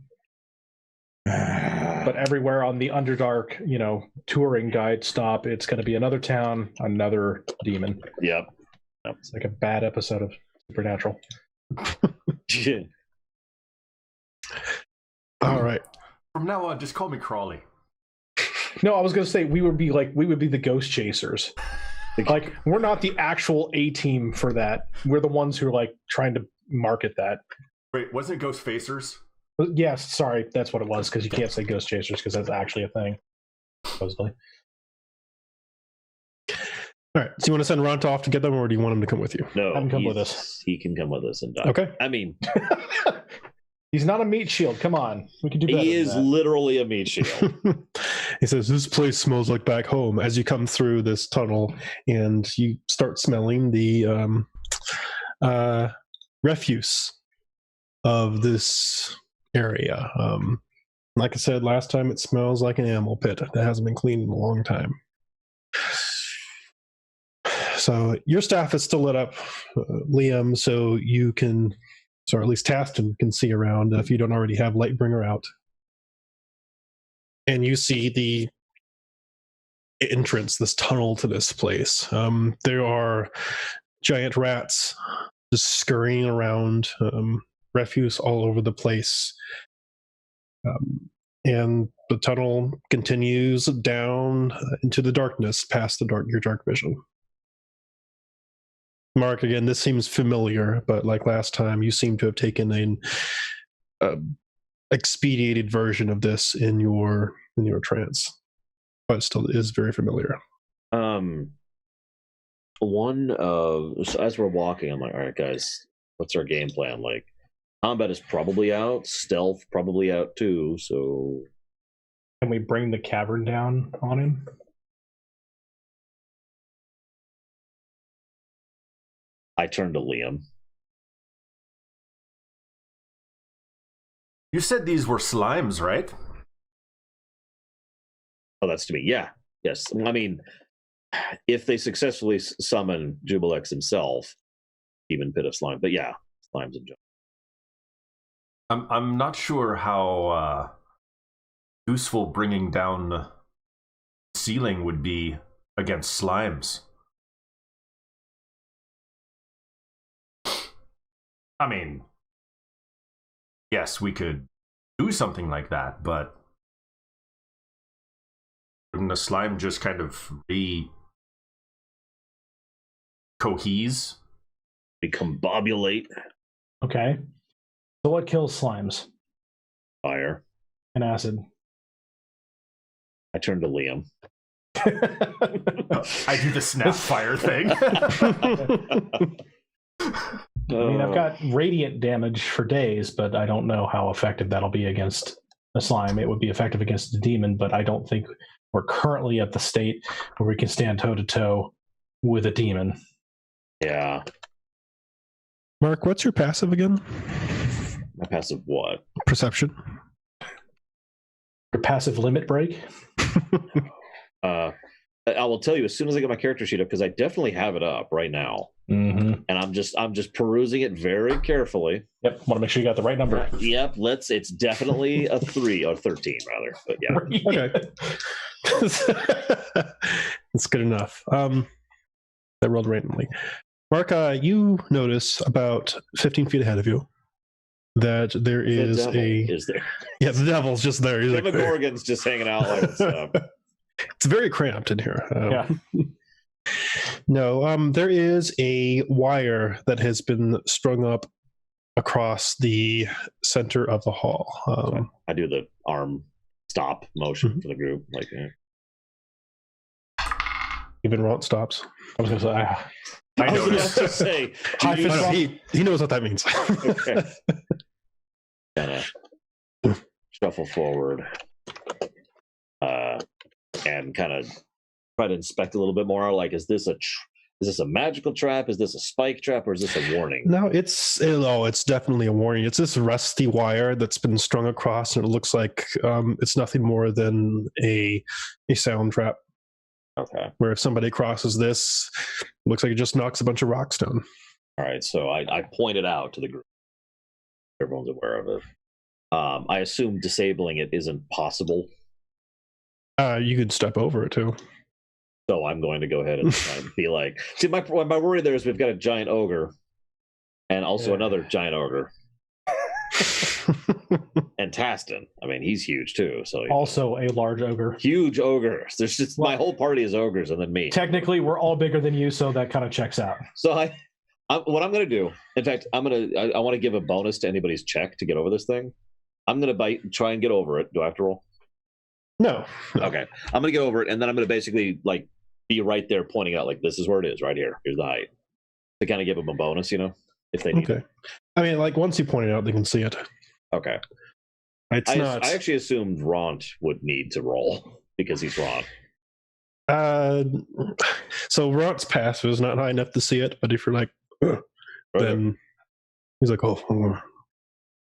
But everywhere on the Underdark, touring guide stop, it's going to be another town, another demon. Yep. It's like a bad episode of Supernatural. All right. From now on, just call me Crawley. No, I was going to say we would be the ghost chasers. Like, we're not the actual A team for that. We're the ones who are like trying to market that. Wait, wasn't it Ghost Facers? Yes, sorry, that's what it was, because you can't say ghost chasers because that's actually a thing. Supposedly. All right. So you want to send Ronta off to get them, or do you want him to come with you? No, Have him come with us. He can come with us and die. Okay. I mean, He's not a meat shield. Come on, we can do better. he is literally a meat shield. He says, "This place smells like back home." As you come through this tunnel and you start smelling the refuse of this area. Like I said last time, it smells like an animal pit that hasn't been cleaned in a long time. So your staff is still lit up, Liam, so you can, or at least Taston can see around if you don't already have Lightbringer out. And you see the entrance, this tunnel to this place. There are giant rats just scurrying around, refuse all over the place. And the tunnel continues down into the darkness past your dark vision. Mark, again, this seems familiar, but like last time, you seem to have taken an expedited version of this in your trance, but still is very familiar. So as we're walking, I'm like, all right, guys, what's our game plan? Like, combat is probably out, stealth probably out too. So, can we bring the cavern down on him? I turn to Liam. You said these were slimes, right? Oh, that's to me. Yeah. Yes. I mean, if they successfully summon Jubilex himself, even Pit of Slime. But yeah, Slime's in general. I'm not sure how useful bringing down the ceiling would be against slimes. I mean, yes, we could do something like that, but wouldn't the slime just kind of cohese? Recombobulate. Okay. So what kills slimes? Fire. And acid. I turn to Liam. I do the snap fire thing. I mean, I've got radiant damage for days, but I don't know how effective that'll be against a slime. It would be effective against a demon, but I don't think we're currently at the state where we can stand toe-to-toe with a demon. Yeah. Mark, what's your passive again? My passive what? Perception. Your passive limit break? I will tell you as soon as I get my character sheet up, because I definitely have it up right now. Mm-hmm. And I'm just perusing it very carefully. Yep. Want to make sure you got the right number. Yep. It's definitely a 3 or 13 rather. But yeah. Okay. That's good enough. That rolled randomly. Mark, you notice about 15 feet ahead of you that there is Is there? Yeah, the devil's just there. He's Demogorgon's just hanging out like stuff. It's very cramped in here. Yeah. No, there is a wire that has been strung up across the center of the hall. I do the arm stop motion for the group. Like, Even Ront stops. I was going to say, I was about to say, he knows what that means. okay. Kind of shuffle forward and kind of try to inspect a little bit more. Like, is this a magical trap? Is this a spike trap, or is this a warning? No, it's definitely a warning. It's this rusty wire that's been strung across, and it looks like it's nothing more than a sound trap. Okay. Where if somebody crosses this, it looks like it just knocks a bunch of rocks down. All right, so I pointed out to the group. Everyone's aware of it. I assume disabling it isn't possible. You could step over it too. So I'm going to go ahead and be like, see, my worry there is we've got a giant ogre and also another giant ogre. And Taston. I mean, he's huge too. So also a large ogre. Huge ogres. There's just my whole party is ogres and then me. Technically, we're all bigger than you, so that kind of checks out. So what I'm going to do, in fact, I want to give a bonus to anybody's check to get over this thing. I'm going to try and get over it. Do I have to roll? No. Okay. I'm going to get over it, and then I'm going to basically like be right there pointing out like this is where it is, right here. Here's the height. To kind of give them a bonus, if they need it. I mean, like once you point it out, they can see it. Okay. It's not. I actually assumed Ront would need to roll because he's Ront. So Ront's passive is not high enough to see it, but if you're like, then he's like, oh.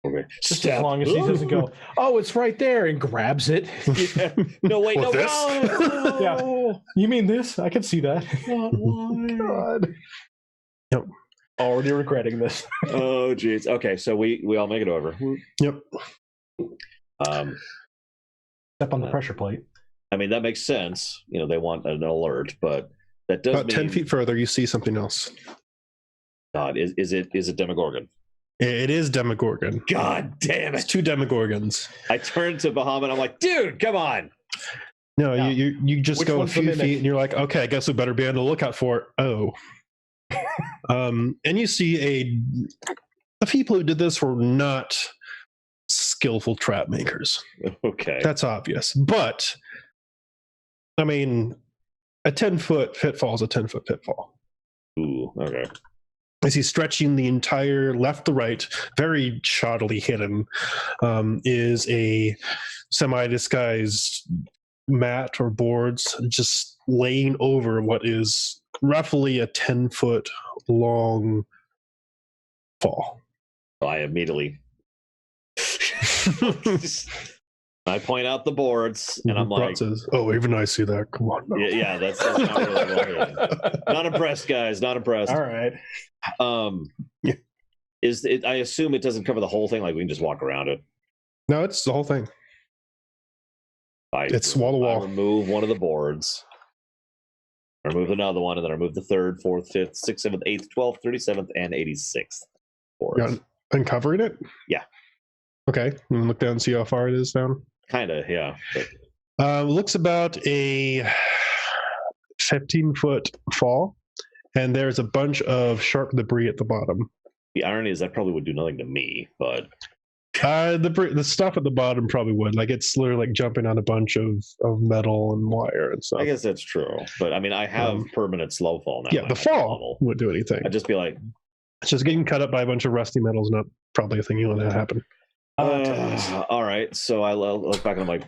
Okay. Just as long as he doesn't go, oh, it's right there, and grabs it. Yeah. No, wait, no. This? No. Yeah. You mean this? I can see that. God. Yep. Already regretting this. Oh, geez. Okay, so we all make it over. Yep. Step on the pressure plate. I mean, that makes sense. They want an alert, but that does About mean 10 feet further, you see something else. God, is it Demogorgon? It is Demogorgon. God damn It's it! 2 Demogorgons. I turned to Bahamut. I'm like, dude, come on. No, Yeah. you just Which go a one's the few mimic? feet, and you're like, okay, I guess we better be on the lookout for it. Oh. And you see the people who did this were not skillful trap makers. Okay. That's obvious. But, I mean, a 10-foot pitfall is a 10-foot pitfall. Ooh, okay. As he's stretching the entire left to right, very shoddily hidden, is a semi-disguised mat or boards just laying over what is roughly a 10-foot long fall. I immediately I point out the boards, and I'm Rot like, says, "Oh, even I see that. Come on." Now. yeah, that's not really what Not impressed, guys. Not impressed. All right. Yeah. Is it? I assume it doesn't cover the whole thing. Like we can just walk around it. No, it's the whole thing. It's wall to wall. I remove one of the boards. I remove another one, and then I remove the 3rd, 4th, 5th, 6th, 7th, 8th, 12th, 37th, and 86th boards. You're uncovering it? Yeah. Okay. Look down and see how far it is down. Kind of, yeah. But... looks about a 15-foot fall, and there's a bunch of sharp debris at the bottom. The irony is that probably would do nothing to me, but the stuff at the bottom probably would. Like it's literally like jumping on a bunch of metal and wire and stuff. I guess that's true. But I mean, I have permanent slow fall now. Yeah, the fall wouldn't do anything. I'd just be like, it's just getting cut up by a bunch of rusty metals. Not probably a thing you want to happen. All right. So I look back and I'm like,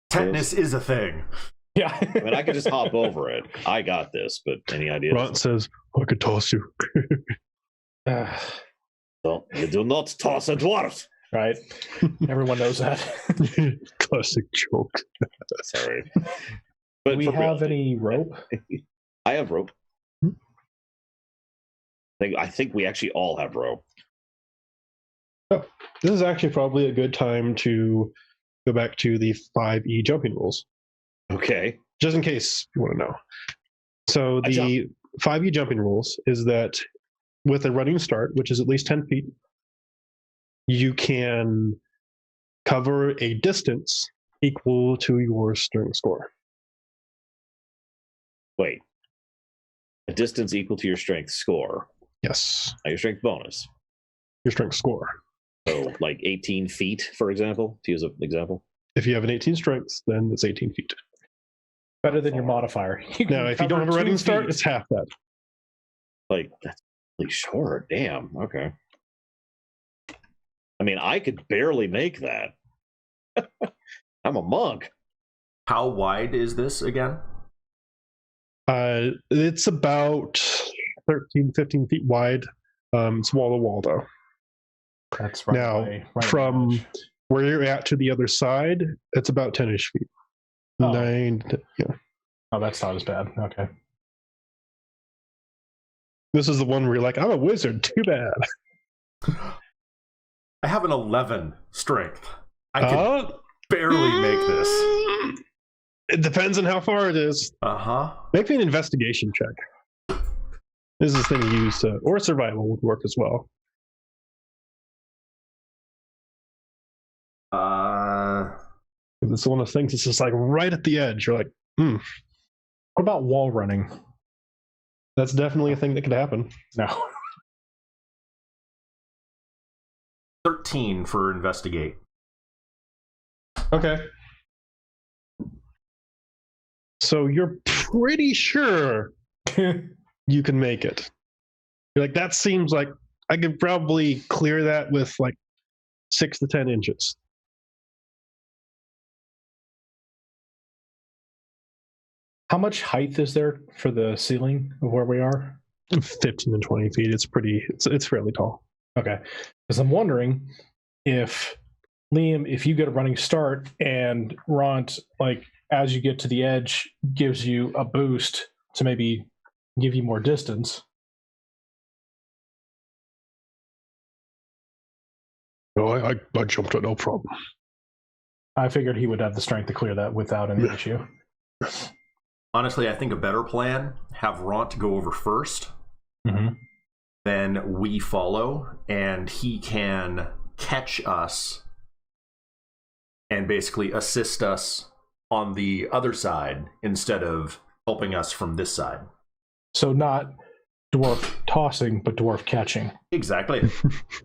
tetanus is a thing. Yeah. I mean, I could just hop over it. I got this. But any ideas? Ron says, "I could toss you." Well, you do not toss a dwarf. Right. Everyone knows that. Classic joke. Sorry. Do But we have any rope? I have rope. I think we actually all have rope. Oh, this is actually probably a good time to go back to the 5e jumping rules. Okay. Just in case you want to know. So the 5e jumping rules is that with a running start, which is at least 10 feet, you can cover a distance equal to your strength score. Wait. A distance equal to your strength score. Yes. Not your strength bonus. Your strength score. So like 18 feet, for example, to use an example. If you have an 18 strength, then it's 18 feet. Better than your modifier. Now, if you don't have a running start, it's half that. Like, that's really short. Damn. Okay. I mean, I could barely make that. I'm a monk. How wide is this again? It's about 13, 15 feet wide. It's wall to wall, though. That's right. Now, right from where you're at to the other side, it's about 10-ish feet. Oh. 9, yeah. Oh, that's not as bad. Okay. This is the one where you're like, I'm a wizard. Too bad. I have an 11 strength. I can barely make this. It depends on how far it is. Uh-huh. Make me an investigation check. This is the thing you use, or survival would work as well. It's one of the things that's just like right at the edge. You're like, What about wall running? That's definitely a thing that could happen. No. 13 for investigate. Okay. So you're pretty sure you can make it. You're like, that seems like I could probably clear that with like 6 to 10 inches. How much height is there for the ceiling of where we are? 15 and 20 feet. It's fairly tall. Okay. Because I'm wondering if Liam, if you get a running start and Ront, like as you get to the edge, gives you a boost to maybe give you more distance. No, I jumped it, no problem. I figured he would have the strength to clear that without any issue. Honestly, I think a better plan, have Ront go over first. Mm-hmm. Then we follow, and he can catch us and basically assist us on the other side instead of helping us from this side. So not dwarf tossing, but dwarf catching. Exactly.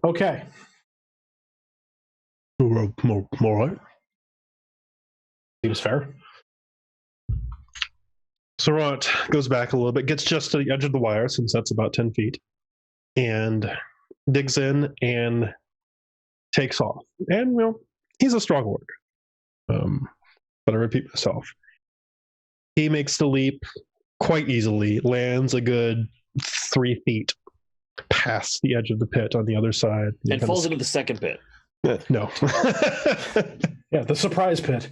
Okay. More right. Seems fair. So Ront goes back a little bit, gets just to the edge of the wire, since that's about 10 feet, and digs in and takes off. And, he's a strong warrior. But I repeat myself. He makes the leap quite easily, lands a good 3 feet past the edge of the pit on the other side. And falls into the second pit. No. Yeah, the surprise pit.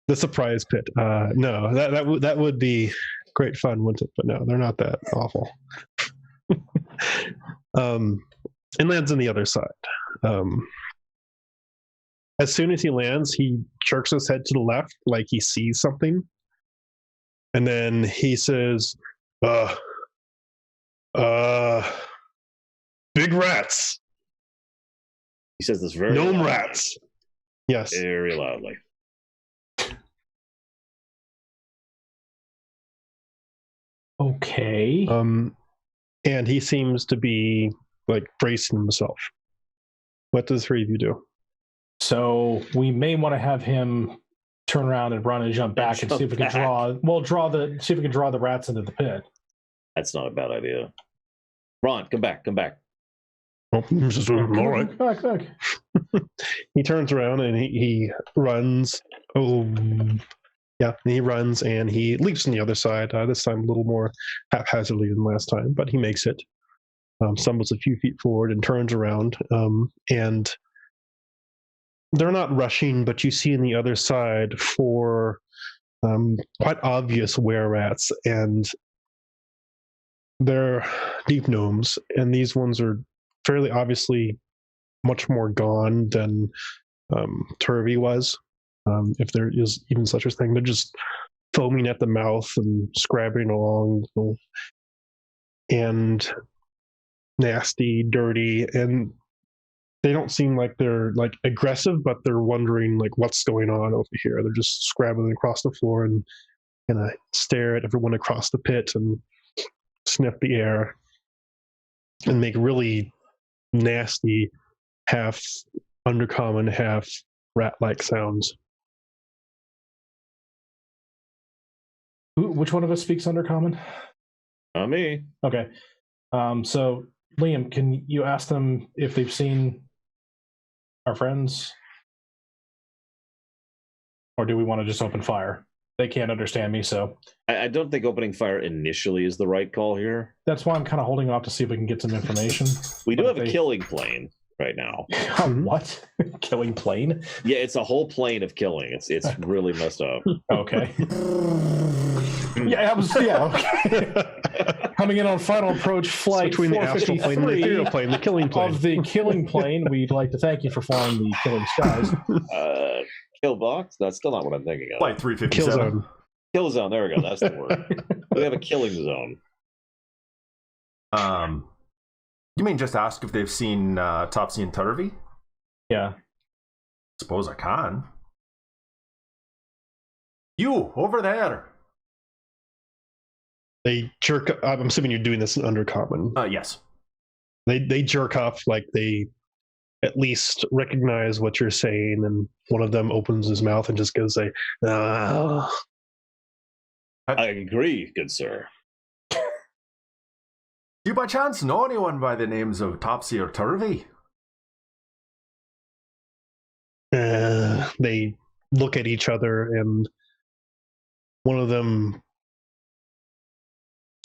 The surprise pit. No, that would be great fun, wouldn't it? But no, they're not that awful. And lands on the other side. As soon as he lands, he jerks his head to the left like he sees something. And then he says, big rats. He says this very Gnome loudly. rats. Yes. Very loudly. Okay. And he seems to be like bracing himself. What do the three of you do? So we may want to have him turn around and run and jump back and see if we can see if we can draw the rats into the pit. That's not a bad idea. Ron, come back. Oh, all right. Back. He turns around and he runs. Oh, yeah. He runs and he leaps on the other side. This time a little more haphazardly than last time, but he makes it. Stumbles a few feet forward and turns around. And they're not rushing, but you see on the other side four quite obvious were-rats, and they're deep gnomes, and these ones are fairly obviously much more gone than Turvy was, if there is even such a thing. They're just foaming at the mouth and scrabbling along, and nasty, dirty, and they don't seem like they're like aggressive, but they're wondering like what's going on over here. They're just scrabbling across the floor and stare at everyone across the pit and sniff the air and make really nasty, half undercommon, half rat-like sounds. Which one of us speaks Undercommon? Not me. Okay. So Liam, can you ask them if they've seen our friends? Or do we want to just open fire? They can't understand me, so I don't think opening fire initially is the right call here. that's why I'm kind of holding off to see if we can get some information. We do But have a they- killing plane right now. What? Killing plane? Yeah, it's a whole plane of killing. It's really messed up. Okay. Okay. Coming in on final approach flight Between the astral plane and the ethereal 453 plane, the killing plane. of the killing plane, we'd like to thank you for flying the killing skies. Kill box? That's still not what I'm thinking of. Flight 357. Kill zone. Kill zone. There we go. That's the word. We have a killing zone. You mean just ask if they've seen Topsy and Turvy? Yeah. Suppose I can. You, over there. They jerk. I'm assuming you're doing this in Undercommon. Yes. They jerk up like they at least recognize what you're saying, and one of them opens his mouth and just goes like, "Ah." I agree, good sir. Do you by chance know anyone by the names of Topsy or Turvy? They look at each other, and one of them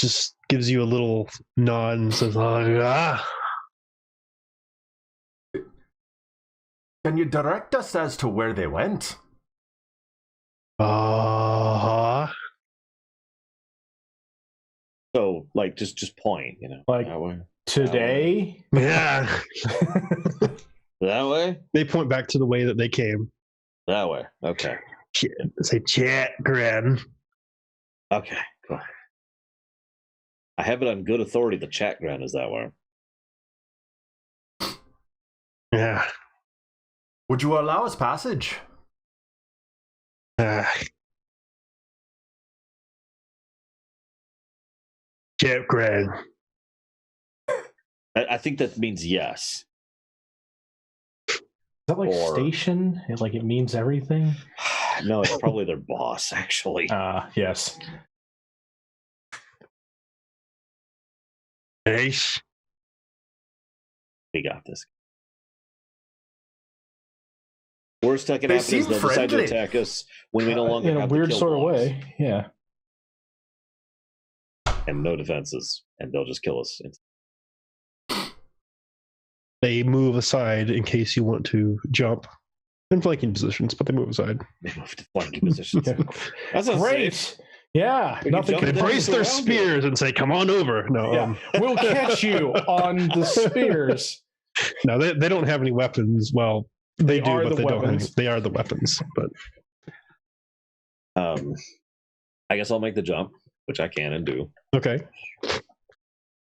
just gives you a little nod and says, "Ah." Can you direct us as to where they went? So, like, just point, Like- that way. Today? Yeah. That way? They point back to the way that they came. That way. Okay. Say, chat, grin. Okay, cool. I have it on good authority. The chat ground is that way. Yeah. Would you allow us passage? Chat, grin. I think that means yes. Is that like Or- station? Like it means everything? No, it's probably their boss, actually. Yes. Nice. We got this. Worst that can They happen is seem they'll decide to friendly. attack us when we no longer In a have the weird kill sort of box way. Yeah. and no defenses, and they'll just kill us. They move aside in case you want to jump in flanking positions, but they move aside. They move to flanking positions. That's not Great. safe. Yeah. We can Nothing jump They can down brace to their around you. spears and say, "Come on over." No, Yeah. We'll catch you on the spears. no, they don't have any weapons. Well, they do, are but the they don't have any. weapons. They are the weapons, but I guess I'll make the jump, which I can and do. okay.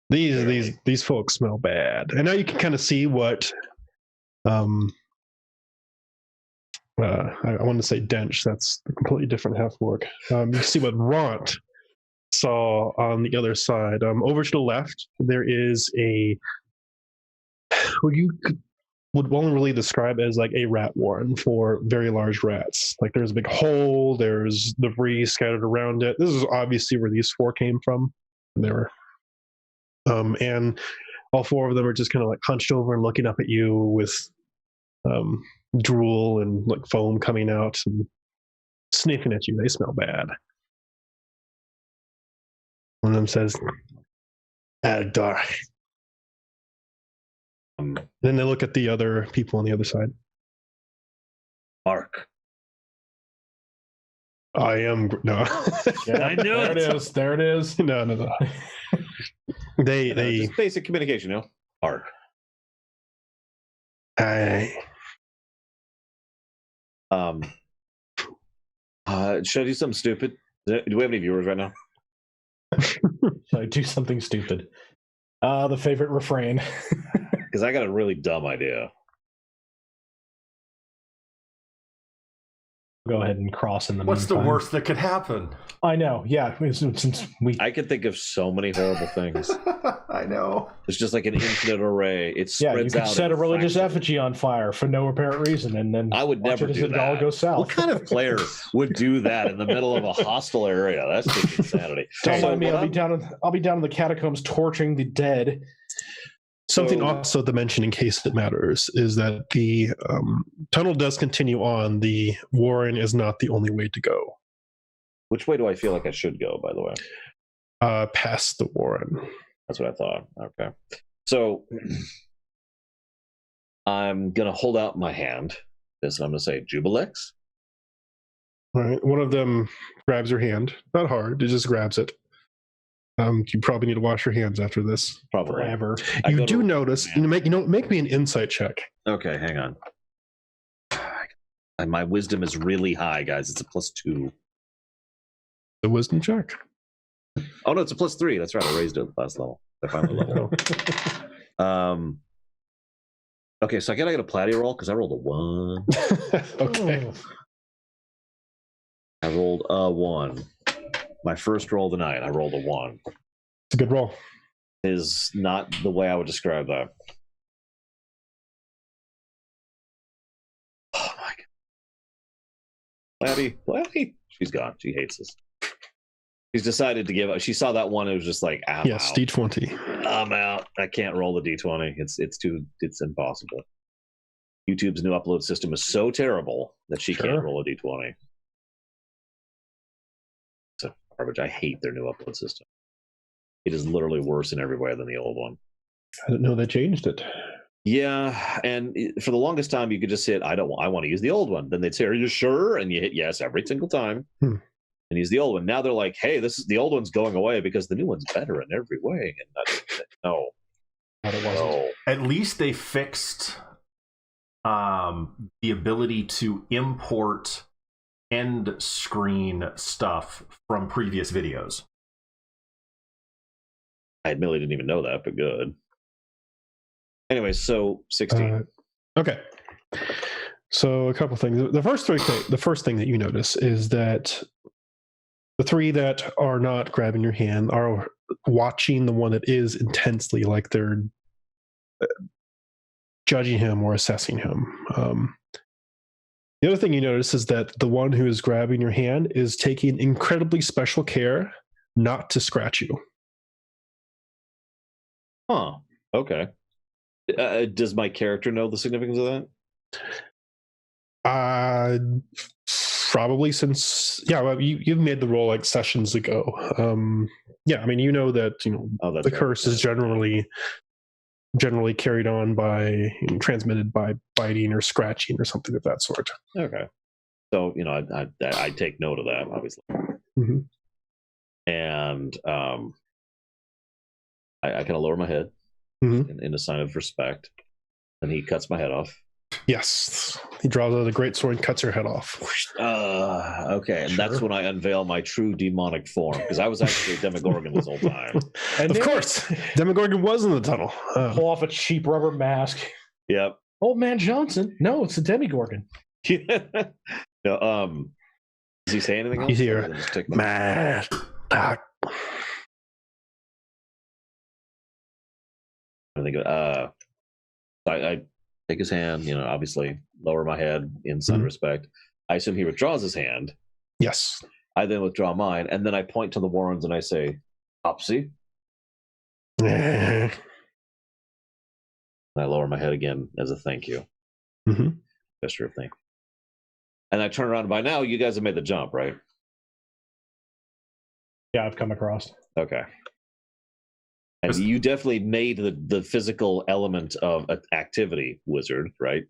These folks smell bad, and now you can kind of see what. I want to say Dench. That's a completely different half orc. You see what Ront saw on the other side. Over to the left, there is a. What you would only really describe as like a rat warren for very large rats. Like there's a big hole. There's debris scattered around it. This is obviously where these four came from. They were. And all four of them are just kind of like hunched over and looking up at you with drool and like foam coming out and sniffing at you. They smell bad. One of them says, Adar. Then they look at the other people on the other side. Mark. I am no. Yeah, I knew there it. it is. There it is. No. They Just basic communication, you know? Mark. Should I do something stupid? Do we have any viewers right now? Should I do something stupid? The favorite refrain. Because I got a really dumb idea. Go ahead and cross in the What's the meantime. worst that could happen? I know. Yeah. Since we. I could think of so many horrible things. I know. It's just like an infinite array. It Yeah, spreads you out. could set in a religious fractions. effigy on fire for no apparent reason, and then I would watch never it as do it all that. goes south. What kind of player would do that in the middle of a hostile area? That's just insanity. Don't So mind me. what I'll be down in the catacombs torturing the dead. Something So- also to mention in case it matters is that the tunnel does continue on. The warren is not the only way to go. Which way do I feel like I should go, by the way? Past the warren. That's what I thought. Okay. So I'm going to hold out my hand. This, and I'm going to say, Jubilex. All right. One of them grabs your hand. Not hard. It just grabs it. You probably need to wash your hands after this. Probably. Forever. I You go do to- notice. Yeah. Make me an insight check. Okay, hang on. And my wisdom is really high, guys. It's a +2. The wisdom check. Oh, no, it's a +3. That's right. I raised it last level. I finally leveled up. Okay, so I gotta get a platy roll because I rolled a 1. Okay. I rolled a 1. My first roll of the night, I rolled a 1. It's a good roll. Is not the way I would describe that. Oh my god. Platy. She's gone. She hates us. She's decided to give up. She saw that one. It was just like, Yes, out. D20. I'm out. I can't roll the D20. It's impossible. YouTube's new upload system is so terrible that she Sure. can't roll a D20. It's a garbage. I hate their new upload system. It is literally worse in every way than the old one. I didn't know they changed it. Yeah, and for the longest time, you could just hit, I want to use the old one. Then they'd say, are you sure? And you hit yes every single time. And use the old one. Now they're like, hey, the old one's going away because the new one's better in every way. And no. But it wasn't. No. At least they fixed the ability to import end screen stuff from previous videos. I admittedly didn't even know that, but good. Anyway, so 16. Okay. So a couple things. The first thing that you notice is that the three that are not grabbing your hand are watching the one that is intensely, like they're judging him or assessing him. The other thing you notice is that the one who is grabbing your hand is taking incredibly special care not to scratch you. Huh. Okay. Does my character know the significance of that? Probably since you've made the roll like sessions ago. Yeah, I mean, you know that Oh, that's the right. curse is generally generally carried on by, transmitted by biting or scratching or something of that sort. Okay. So, I take note of that, obviously. Mm-hmm. And I kind of lower my head in a sign of respect. And he cuts my head off. Yes. He draws out a great sword and cuts your head off. Okay. And that's when I unveil my true demonic form, because I was actually a Demogorgon this whole time. And Of course. Demogorgon was in the tunnel. pull off a cheap rubber mask. Yep. Old Man Johnson. No, it's a Demogorgon. No, does he say anything else? He's here. Other than just take my- Man. I think I take his hand, obviously lower my head in some respect. I assume he withdraws his hand. Yes. I then withdraw mine, and then I point to the Warrens and I say, Topsy. Mm-hmm. And I lower my head again as a thank you. Gesture of thank you. And I turn around, and by now you guys have made the jump, right? Yeah, I've come across. Okay. And you definitely made the physical element of activity, wizard, right?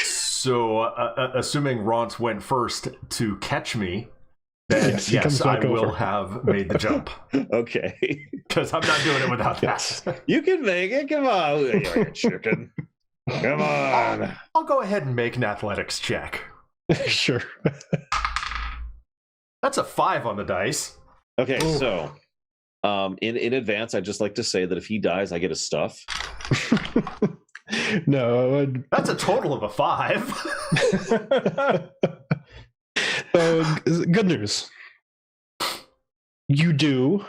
So, assuming Ront went first to catch me, then Yes, yes, I will over. have made the jump. Okay. Because I'm not doing it without Yes. that. You can make it. Come on. You're chicken. Come on. I'll go ahead and make an athletics check. Sure. That's a 5 on the dice. Okay, so in advance, I'd just like to say that if he dies, I get his stuff. No. That's a total of a 5. Good news. You do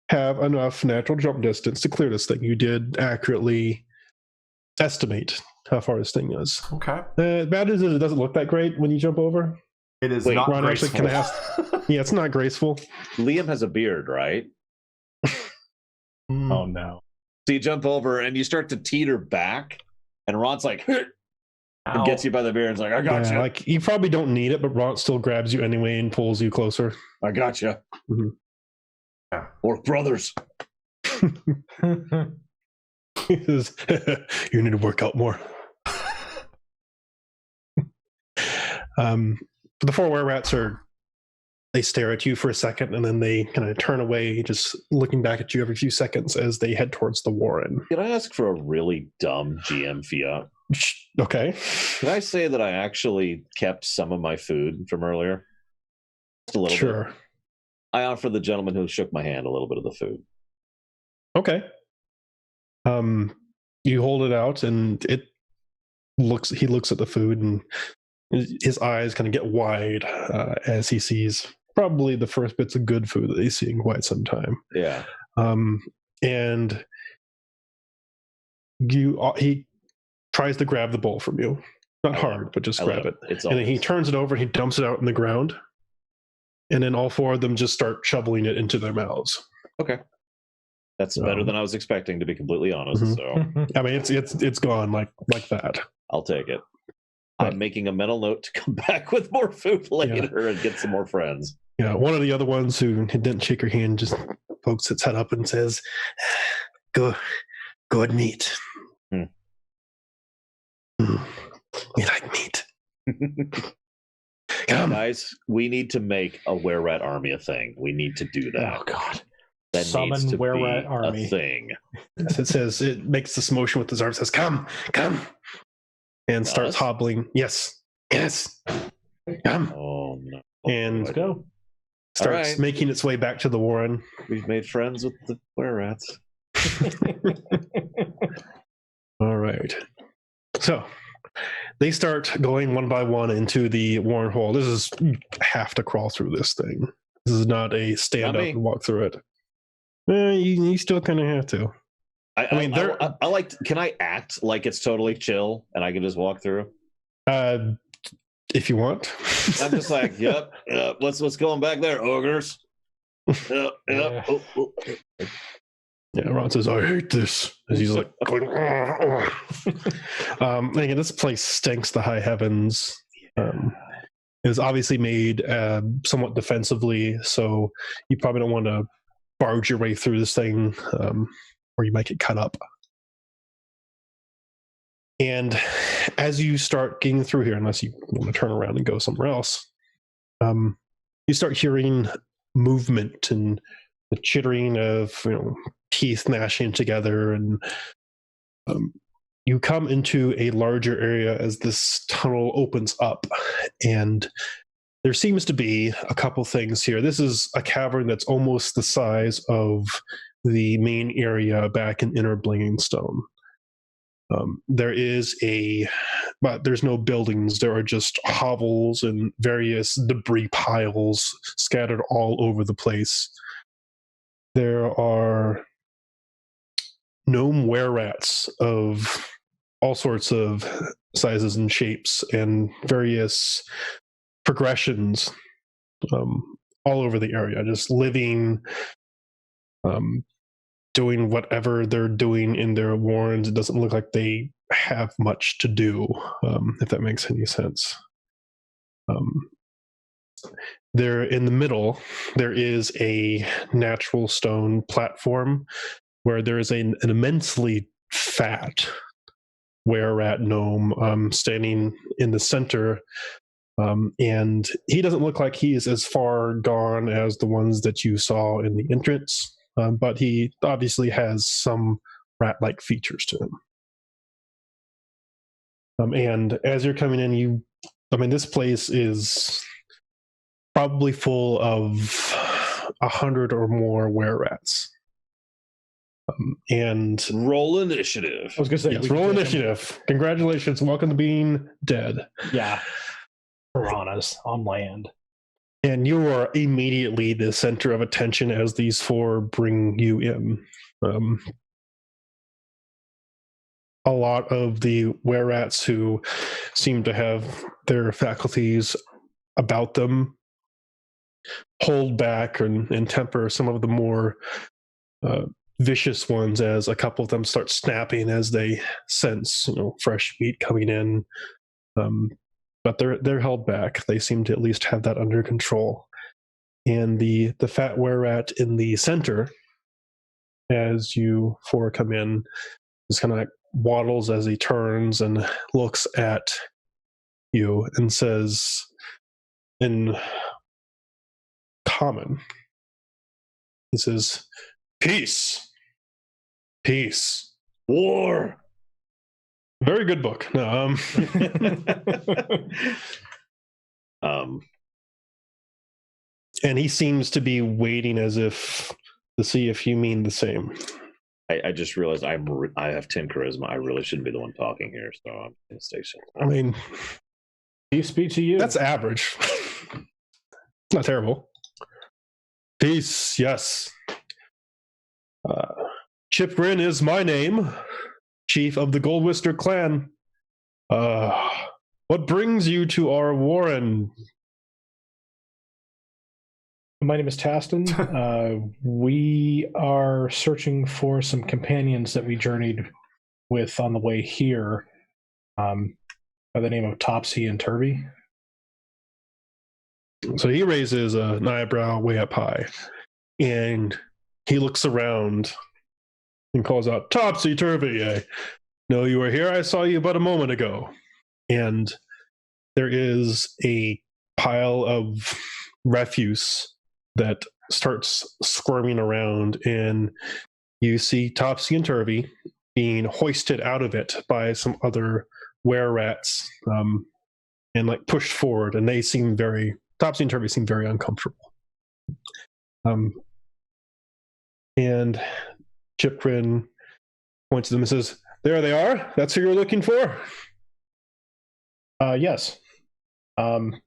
have enough natural jump distance to clear this thing. You did accurately estimate how far this thing is. Okay. Bad news is it doesn't look that great when you jump over. It is Wait, not Ron actually graceful. can ask. Yeah, it's not graceful. Liam has a beard, right? Oh no. So you jump over and you start to teeter back, and Ron's like, and gets you by the beard and is like, I got you. Like you probably don't need it, but Ron still grabs you anyway and pulls you closer. I got you. Mhm. Yeah. We're brothers. He says, you need to work out more. The four were-rats they stare at you for a second and then they kind of turn away, just looking back at you every few seconds as they head towards the warren. Can I ask for a really dumb GM fiat? Okay. Can I say that I actually kept some of my food from earlier? Just a little bit. Sure. I offer the gentleman who shook my hand a little bit of the food. Okay. You hold it out and he looks at the food and his eyes kind of get wide as he sees probably the first bits of good food that he's seen in quite some time. Yeah. And he tries to grab the bowl from you. Not hard, but just grab it. It's And then he turns it over and he dumps it out in the ground. And then all four of them just start shoveling it into their mouths. Okay. That's better than I was expecting, to be completely honest. Mhm. So I mean, it's gone like that. I'll take it. But- I'm making a mental note to come back with more food later and get some more friends. One of the other ones who didn't shake her hand just pokes its head up and says, good meat. Hmm. We like meat. Come. Guys, we need to make a were-rat army a thing. We need to do that. Oh god. That Summon needs to were-rat be army. a thing. It says, it makes this motion with his arm, says, come, and starts Us? hobbling. Yes, come. Oh no. And Let's go. starts right. making its way back to the warren. We've made friends with the were-rats. All right. So they start going one by one into the warren hole. This is, you have to crawl through this thing. This is not a stand Not up me. and walk through it. You still kind of have to. I mean, they're- I like. Can I act like it's totally chill and I can just walk through? If you want. I'm just like, yep. What's going back there, ogres? Yep. Yeah. Oh. Yeah, Ron says, I hate this. As he's like, going, again, this place stinks to high heavens. It was obviously made somewhat defensively, so you probably don't want to barge your way through this thing, or you might get cut up. And as you start getting through here, unless you want to turn around and go somewhere else, you start hearing movement and the chittering of teeth gnashing together, and you come into a larger area as this tunnel opens up, and there seems to be a couple things here. This is a cavern that's almost the size of the main area back in Inner Blinging Stone. But there's no buildings. There are just hovels and various debris piles scattered all over the place. There are gnome were-rats of all sorts of sizes and shapes and various progressions all over the area, just living, doing whatever they're doing in their warrens. It doesn't look like they have much to do, if that makes any sense. There in the middle, there is a natural stone platform where there is an immensely fat were-rat gnome standing in the center. And he doesn't look like he is as far gone as the ones that you saw in the entrance, but he obviously has some rat-like features to him. And as you're coming in, this place is probably full of 100 or more were-rats. And roll initiative. I was going to say, yes, roll initiative. Congratulations. Welcome to being dead. Yeah. Piranhas on land. And you are immediately the center of attention as these four bring you in. A lot of the were-rats who seem to have their faculties about them hold back and temper some of the more vicious ones, as a couple of them start snapping as they sense fresh meat coming in. But they're held back. They seem to at least have that under control. And the fat were-rat in the center, as you four come in, just kind of like waddles as he turns and looks at you and says in common, he says, "Peace. Peace. War." Very good book. No, and he seems to be waiting as if to see if you mean the same. I just realized I have 10 charisma. I really shouldn't be the one talking here, so I'm in station. I mean, he speak to you. That's average. Not terrible. Peace, yes. Chip Grin is my name, chief of the Goldwister clan. What brings you to our warren? My name is Taston. We are searching for some companions that we journeyed with on the way here, by the name of Topsy and Turvy. So he raises an eyebrow way up high, and he looks around and calls out, "Topsy Turvy, I know you were here. I saw you but a moment ago." And there is a pile of refuse that starts squirming around, and you see Topsy and Turvy being hoisted out of it by some other were-rats, and like pushed forward, and Topsy and Turvy seem very uncomfortable. And Chiprin points to them and says, "There they are. That's who you're looking for?" Yes. I'm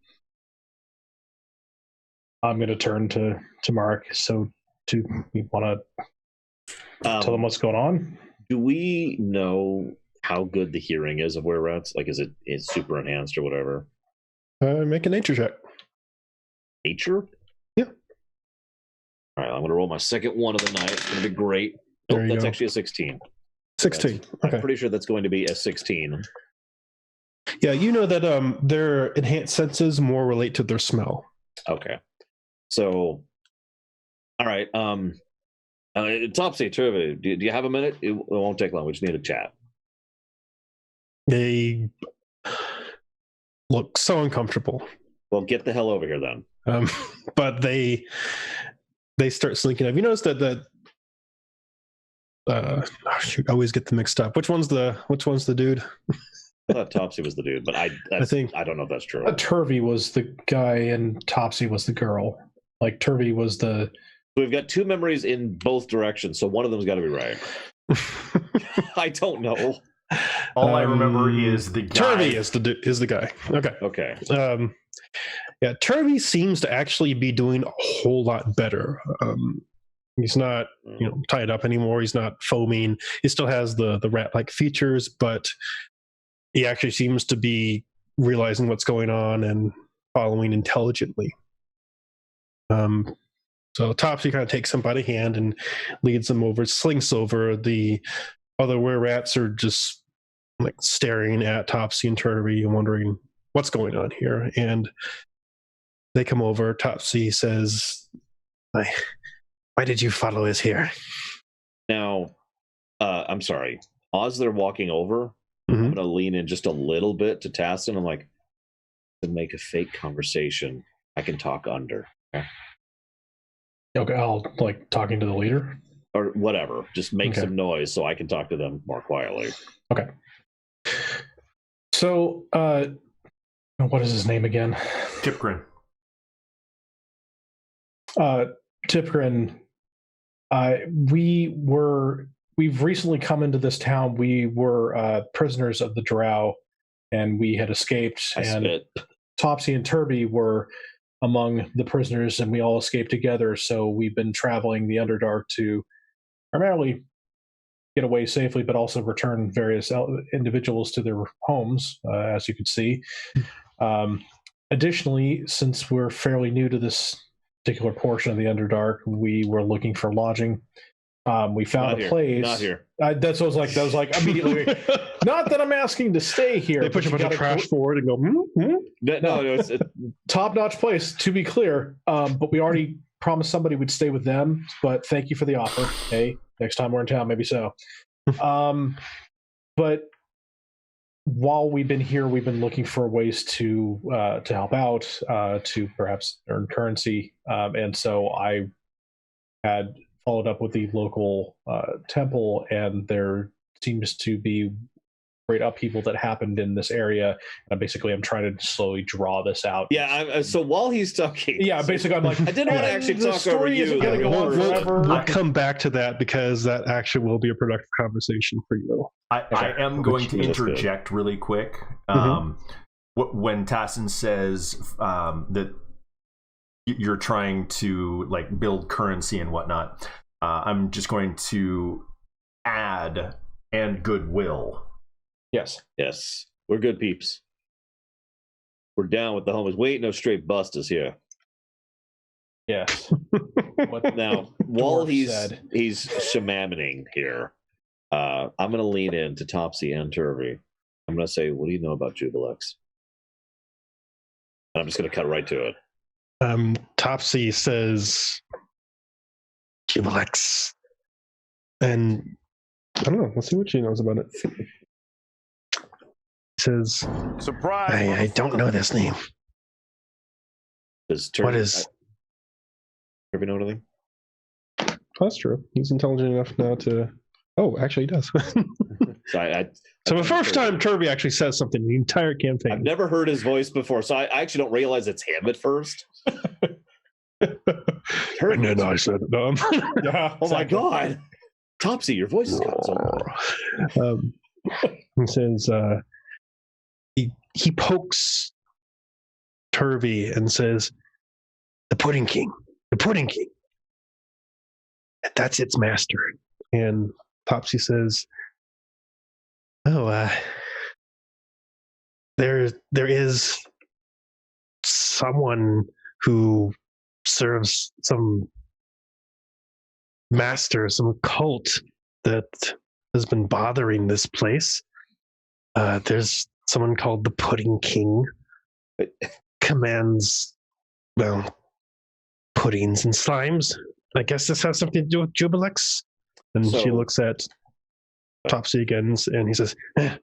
going to turn to Mark. So, do you want to tell them what's going on? Do we know how good the hearing is of were-rats? Like, is it super enhanced or whatever? Make a nature check. Nature? Yeah. All right, I'm going to roll my second one of the night. It's going to be great. There you That's go. actually a 16. 16. Okay. I'm pretty sure that's going to be a 16. Yeah, you know that their enhanced senses more relate to their smell. Okay. So, all right. Topsy Turvy, do you have a minute? It won't take long. We just need a chat. They look so uncomfortable. Well, get the hell over here then. But they start slinking up. You notice that shoot, I always get them mixed up. Which one's the dude? I thought Topsy was the dude, but I don't know if that's true. Turvy was the guy and Topsy was the girl. Like Turvy was the. So we've got two memories in both directions, so one of them's got to be right. I don't know. All I remember is the guy. Turvy is the guy. Okay. Yeah, Turvy seems to actually be doing a whole lot better. He's not, tied up anymore. He's not foaming. He still has the rat-like features, but he actually seems to be realizing what's going on and following intelligently. So Topsy kind of takes him by the hand and leads him over, slinks over. The other were-rats are just like staring at Topsy and Turvy and wondering what's going on here. And they come over. Topsy says, why did you follow us here? Now, I'm sorry. As they're walking over, I'm going to lean in just a little bit to Tassin. I'm like, to make a fake conversation, I can talk under. Okay, I'll like talking to the leader? Or whatever. Just make some noise so I can talk to them more quietly. Okay. So, what is his name again? Tipgrin. Tipgrin. We've recently come into this town. We were prisoners of the Drow, and we had escaped. Topsy and Turvy were among the prisoners, and we all escaped together. So we've been traveling the Underdark to primarily get away safely, but also return various individuals to their homes, as you can see. Additionally, since we're fairly new to this particular portion of the Underdark, we were looking for lodging. We found a place. Not here. That was like immediately. Not that I'm asking to stay here. They push a bunch of trash forward and go. No, it's top-notch place, to be clear. But we already promised somebody would stay with them. But thank you for the offer. Hey, next time we're in town, maybe so. But while we've been here, we've been looking for ways to help out, to perhaps earn currency, and so I had followed up with the local temple, and there seems to be great upheaval that happened in this area. And basically, I'm trying to slowly draw this out. Yeah. So while he's talking, basically, I'm like, I didn't want to actually talk over you. We'll come back to that because that actually will be a productive conversation for you. I am going to interject really quick. When Tassin says that you're trying to like build currency and whatnot, I'm just going to add and goodwill. Yes, we're good peeps. We're down with the homies. We ain't no straight busters here. Yes. Now, while he's shamamming here, I'm going to lean in to Topsy and Turvy. I'm going to say, what do you know about Jubilex? And I'm just going to cut right to it. Topsy says, Jubilex. And I don't know. Let's see what she knows about it. Says, surprise! I don't know this name. What is? Turvy know anything? That's true. He's intelligent enough now to. Oh, actually, he does. So the first time Turvy actually says something in the entire campaign. I've never heard his voice before, so I actually don't realize it's him at first. And then I said, yeah, oh my God. Topsy, your voice is gone so he says, he pokes Turvy and says, the Pudding King. That's its master. And Topsy says, there is someone who serves some master, some cult that has been bothering this place. There's someone called the Pudding King. Commands, puddings and slimes. I guess this has something to do with Jubilex. And she looks at Topsy again, and he says, I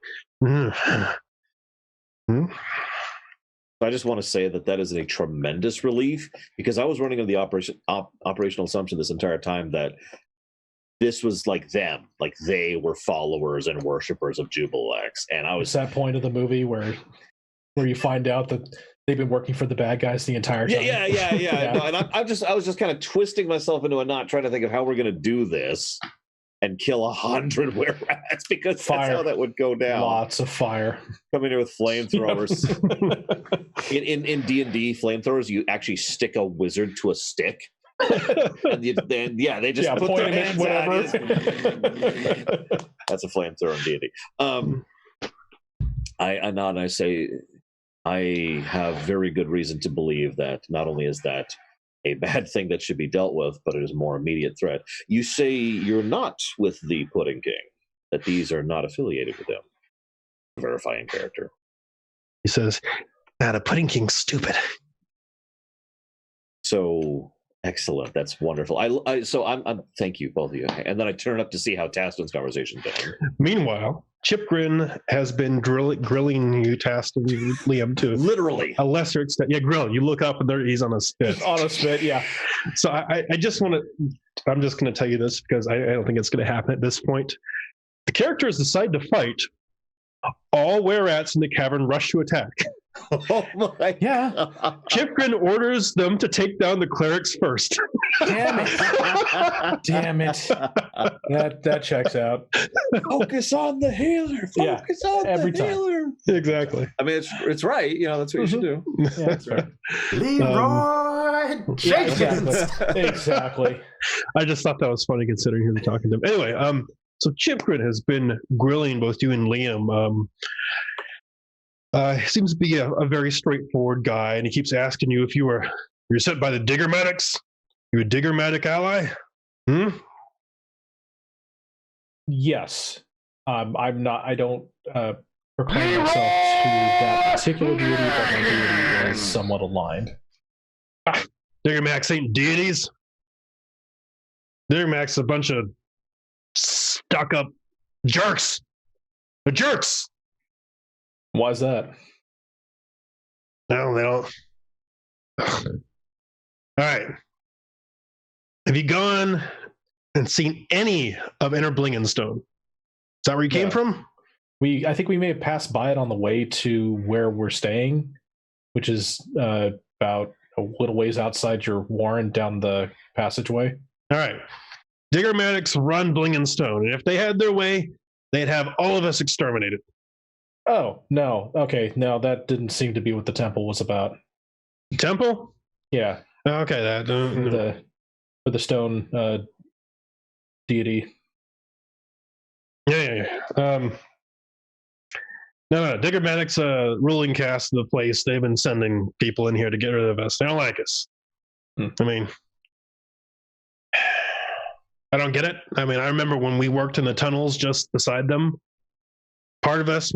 just want to say that is a tremendous relief, because I was running on the operational assumption this entire time that this was like them, like they were followers and worshipers of Jubilex, and I was It's that point of the movie where you find out that they've been working for the bad guys the entire time. Yeah. No, and I was just kind of twisting myself into a knot, trying to think of how we're going to do this and kill 100 were-rats, because that's how that would go down. Lots of fire. Coming in with flamethrowers. in D&D, flamethrowers, you actually stick a wizard to a stick. And they just put point their him hands in, whatever. That's a flamethrower in D&D. I nod and I say, I have very good reason to believe that not only is that a bad thing that should be dealt with, but it is a more immediate threat. You say you're not with the Pudding King, that these are not affiliated with them. Verifying character. He says, the Pudding King's stupid. So excellent. That's wonderful. I'm thank you, both of you. And then I turn up to see how Taston's conversation's going. Meanwhile, Chipgrin has been grilling you, Taston, Liam, to literally a lesser extent. Yeah, grill. You look up and there he's on a spit. On a spit, yeah. So I just want to. I'm just going to tell you this because I don't think it's going to happen at this point. The characters decide to fight. All were-rats in the cavern rush to attack. Oh my! Yeah. Chipgrin orders them to take down the clerics first. Damn it! Damn it! That checks out. Focus on the healer. Focus on every the time. healer. Exactly. I mean, it's right. That's what you should do. Yeah, that's right. Leroy Jenkins. Exactly. I just thought that was funny considering who was talking to him. Anyway, so Chipgrin has been grilling both you and Liam. He seems to be a very straightforward guy, and he keeps asking you if you're sent by the Diggermatics. You a Diggermatic ally? Yes. I'm not. I don't proclaim myself to that particular deity, but my deity is somewhat aligned. Diggermatics ain't deities. Diggermatics a bunch of stuck-up jerks. The jerks. Why is that? No, they don't. All right. Have you gone and seen any of Inner Blingenstone? Is that where you came from? I think we may have passed by it on the way to where we're staying, which is about a little ways outside your warren down the passageway. All right. Diggermatics run Blingenstone, and if they had their way, they'd have all of us exterminated. Oh, no. Okay, no, that didn't seem to be what the temple was about. Temple? Yeah. Okay, that for the stone deity. Yeah. No. Diggermatic's ruling caste of the place. They've been sending people in here to get rid of us. They don't like us. I mean, I don't get it. I mean, I remember when we worked in the tunnels just beside them. Part of us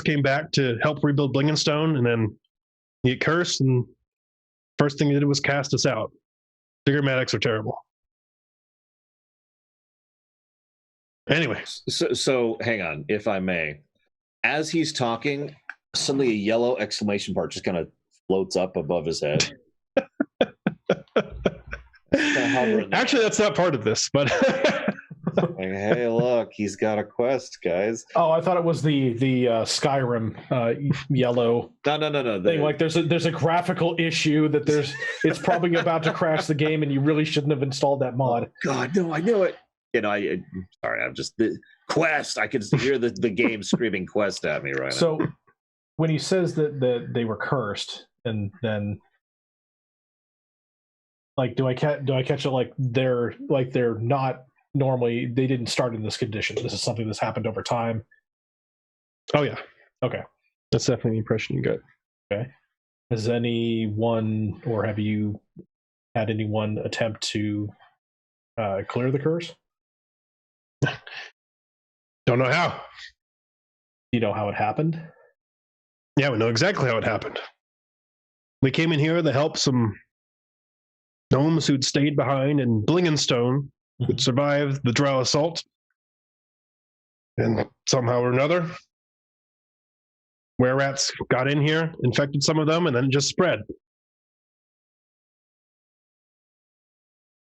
came back to help rebuild Blingenstone, and then he got cursed, and first thing he did was cast us out. Diggermatics are terrible. Anyway. So hang on, if I may. As he's talking, suddenly a yellow exclamation mark just kind of floats up above his head. Actually, that's not part of this, but like, hey, look, he's got a quest, guys. Oh, I thought it was the Skyrim yellow. No. Thing. Like there's a graphical issue that it's probably about to crash the game, and you really shouldn't have installed that mod. God, no, I knew it. Sorry, I'm just the quest. I can hear the game screaming quest at me right now. So when he says that they were cursed, and then like, do I catch it like they're not normally, they didn't start in this condition. This is something that's happened over time. Oh yeah. Okay. That's definitely the impression you get. Okay. Has anyone, or have you had anyone attempt to clear the curse? Don't know how. Do you know how it happened? Yeah, we know exactly how it happened. We came in here to help some gnomes who'd stayed behind in Blingenstone that survived the Drow assault. And somehow or another, were-rats got in here, infected some of them, and then it just spread.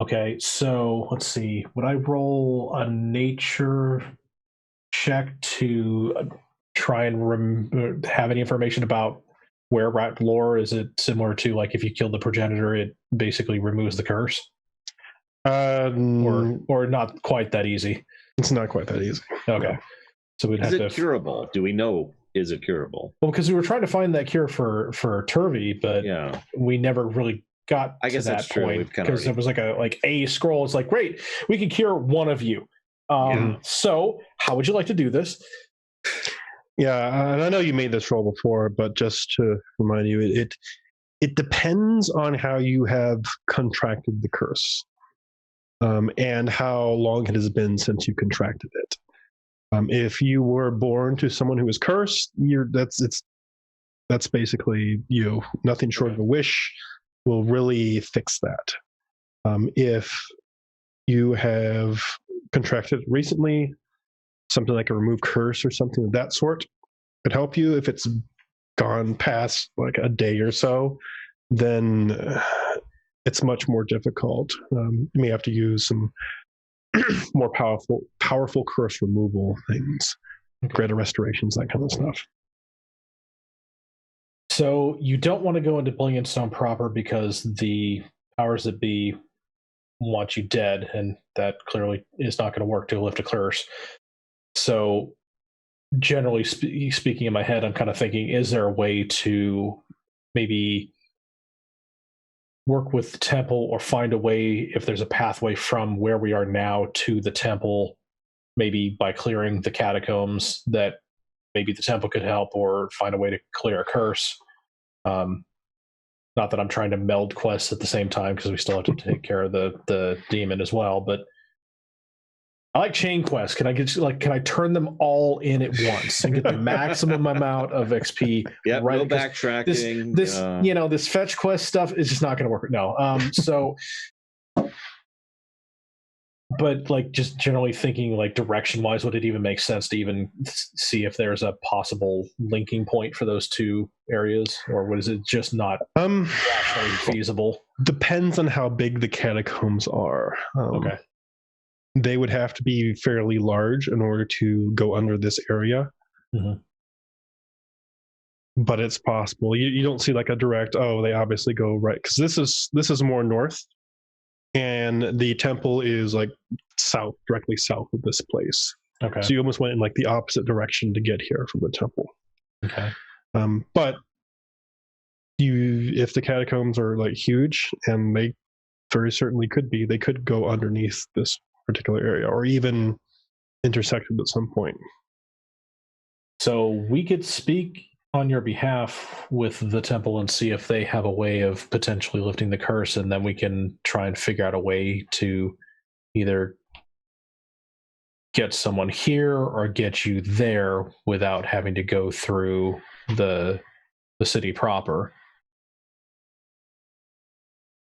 Okay, so let's see. Would I roll a nature check to try and have any information about were-rat lore? Is it similar to, like, if you kill the progenitor, it basically removes the curse? Or not quite that easy? It's not quite that easy. Okay. So we'd have Is to... it curable? Do we know, is it curable? Well, because we were trying to find that cure for Turvy, but Yeah. we never really got I guess to that that's true. point We've kinda because there was like a scroll. It's like, great, we can cure one of you. So how would you like to do this? Yeah, and I know you made this roll before, but just to remind you, it depends on how you have contracted the curse, and how long it has been since you contracted it. If you were born to someone who is cursed, that's basically you. Nothing short of a wish will really fix that. If you have contracted it recently, something like a remove curse or something of that sort could help you. If it's gone past like a day or so, then it's much more difficult. You may have to use some more powerful curse removal things, greater restorations, that kind of stuff. So you don't want to go into Billionstone proper because the powers that be want you dead, and that clearly is not going to work to lift a curse. So generally speaking, in my head, I'm kind of thinking, is there a way to maybe work with the temple or find a way, if there's a pathway from where we are now to the temple, maybe by clearing the catacombs, that maybe the temple could help, or find a way to clear a curse. Not that I'm trying to meld quests at the same time, because we still have to take care of the demon as well, but I like chain quests. Can I turn them all in at once and get the maximum amount of XP? Yeah, right? no backtracking. This fetch quest stuff is just not going to work. No. So, but like, just generally thinking, like, direction wise, would it even make sense to even see if there's a possible linking point for those two areas, or is it just not rationally feasible? Depends on how big the catacombs are. Okay. They would have to be fairly large in order to go under this area. Mm-hmm. But it's possible. You don't see like a direct, they obviously go right, because this is more north, and the temple is like south, directly south of this place. Okay. So you almost went in like the opposite direction to get here from the temple. Okay. But if the catacombs are like huge, and they very certainly could be, they could go underneath this particular area, or even intersected at some point. So we could speak on your behalf with the temple and see if they have a way of potentially lifting the curse, and then we can try and figure out a way to either get someone here or get you there without having to go through the city proper.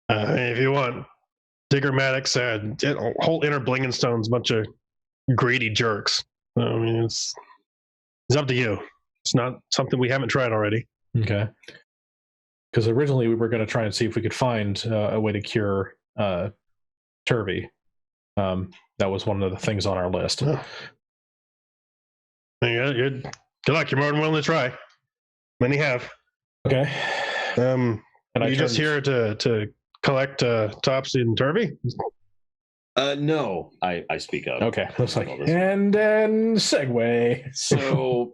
If you want, Digger Maddox said, whole inner Blingenstone's a bunch of greedy jerks. I mean, it's up to you. It's not something we haven't tried already. Okay. Because originally we were going to try and see if we could find a way to cure Turvy. That was one of the things on our list. Oh. Good luck. You're more than willing to try. Many have. Okay. And are you just here to collect Topsy and Turvy? No, I speak up. Okay. Looks like, and then segue. So,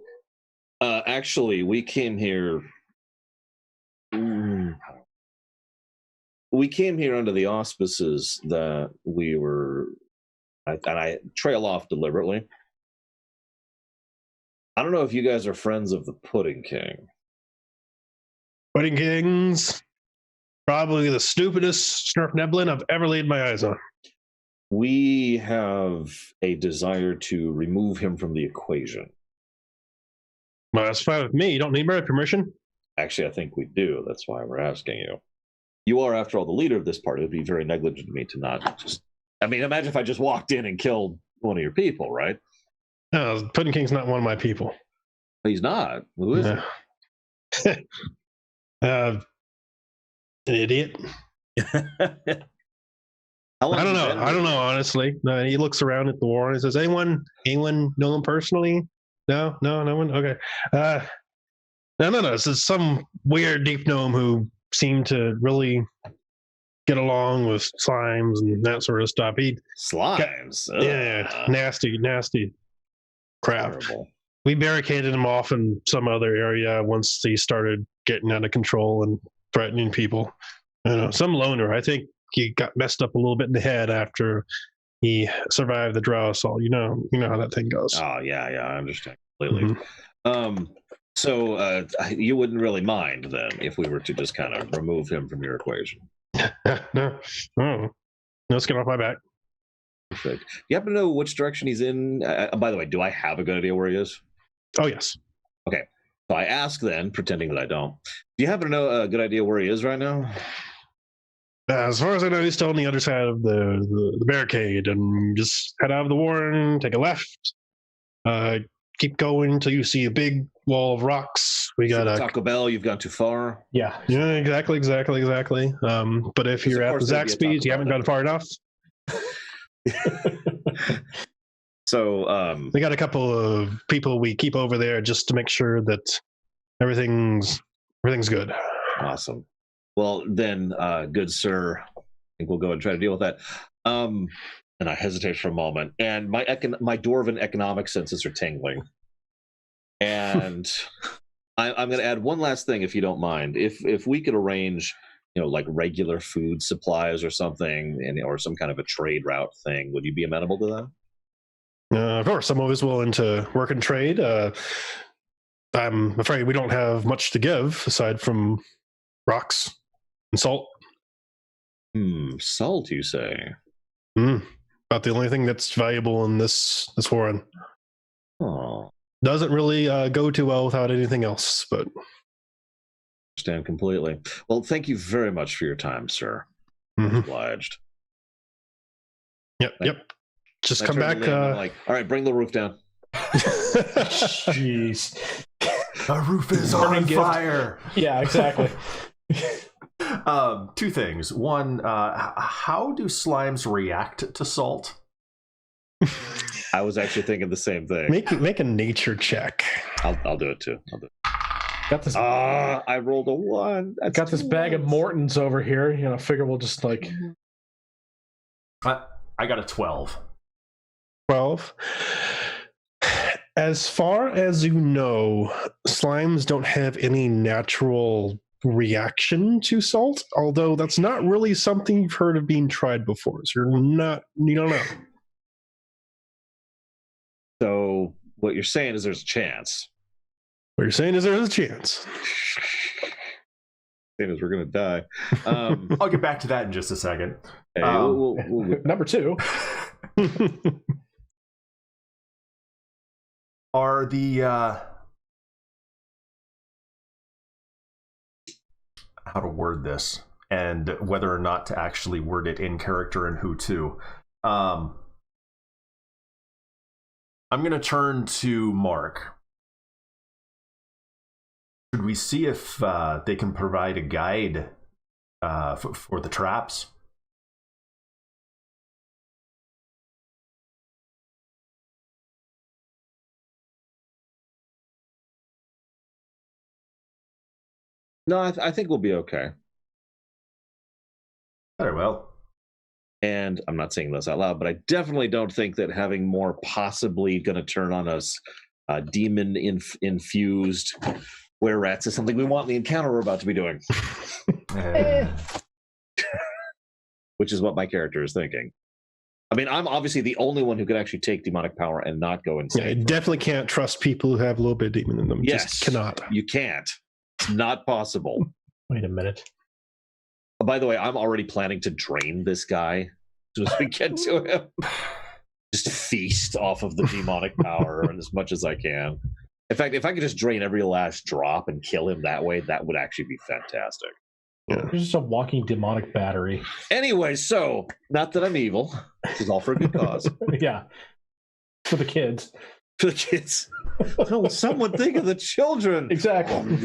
actually, we came here. We came here under the auspices that we were, and I trail off deliberately. I don't know if you guys are friends of the Pudding King. Pudding King's probably the stupidest Snurfneblin I've ever laid my eyes on. We have a desire to remove him from the equation. Well, that's fine with me. You don't need my permission. Actually, I think we do. That's why we're asking you. You are, after all, the leader of this party. It would be very negligent of me to not just I mean, imagine if I just walked in and killed one of your people, right? No, Pudding King's not one of my people. He's not. Who is it? An idiot. I don't know. I don't know, honestly. No, he looks around at the war and says, anyone know him personally? No one? Okay. No. It's just some weird deep gnome who seemed to really get along with slimes and that sort of stuff. Slimes? Yeah, nasty crap. Terrible. We barricaded him off in some other area once he started getting out of control and threatening people. Some loner. I think he got messed up a little bit in the head after he survived the drow assault. You know how that thing goes. Oh yeah, I understand completely. So you wouldn't really mind then if we were to just kind of remove him from your equation? No, let's get off my back. Perfect. You happen to know which direction he's in? By the way, do I have a good idea where he is? Oh yes. Okay. So I ask then, pretending that I don't. Do you happen to know a good idea where he is right now? As far as I know, he's still on the other side of the barricade, and just head out of the warren, take a left, keep going until you see a big wall of rocks. We got a Taco Bell. You've gone too far. Yeah, exactly. But if you're at the Zaxby's, you haven't gone far enough. So we got a couple of people we keep over there just to make sure that everything's good. Awesome. Well, then, good sir, I think we'll go and try to deal with that. And I hesitate for a moment, and my dwarven economic senses are tingling. And I'm going to add one last thing, if you don't mind. If we could arrange, like regular food supplies or something, or some kind of a trade route thing, would you be amenable to that? Of course, I'm always willing to work and trade. I'm afraid we don't have much to give aside from rocks and salt. Salt, you say? About the only thing that's valuable in this warren. Oh, doesn't really go too well without anything else. But understand completely. Well, thank you very much for your time, sir. Obliged. Yep. Just come back. I'm like, all right, bring the roof down. Jeez. The roof is on fire. Yeah, exactly. Two things. One, how do slimes react to salt? I was actually thinking the same thing. Make a nature check. I'll do it too. Got this. I rolled a 1. I got this bag of Mortons over here. Figure we'll just like. I got a 12. 12. As far as you know, slimes don't have any natural reaction to salt, although that's not really something you've heard of being tried before. So you don't know. So what you're saying is there's a chance. What you're saying is there's a chance. Saying is we're gonna die. I'll get back to that in just a second. Hey, Number 2. Are the how to word this and whether or not to actually word it in character and who to. I'm going to turn to Mark. Should we see if they can provide a guide for the traps? No, I think we'll be okay. Very well. And I'm not saying this out loud, but I definitely don't think that having more possibly going to turn on us demon infused were rats is something we want in the encounter we're about to be doing. Which is what my character is thinking. I mean, I'm obviously the only one who could actually take demonic power and not go insane. Yeah, you definitely can't trust people who have a little bit of demon in them. Yes, just cannot. You can't. It's not possible. Wait a minute. By the way, I'm already planning to drain this guy as soon as we get to him. Just feast off of the demonic power and as much as I can. In fact, if I could just drain every last drop and kill him that way, that would actually be fantastic. Yeah. There's just a walking demonic battery. Anyway, so not that I'm evil. This is all for a good cause. Yeah. For the kids. For the kids. No, someone think of the children. Exactly.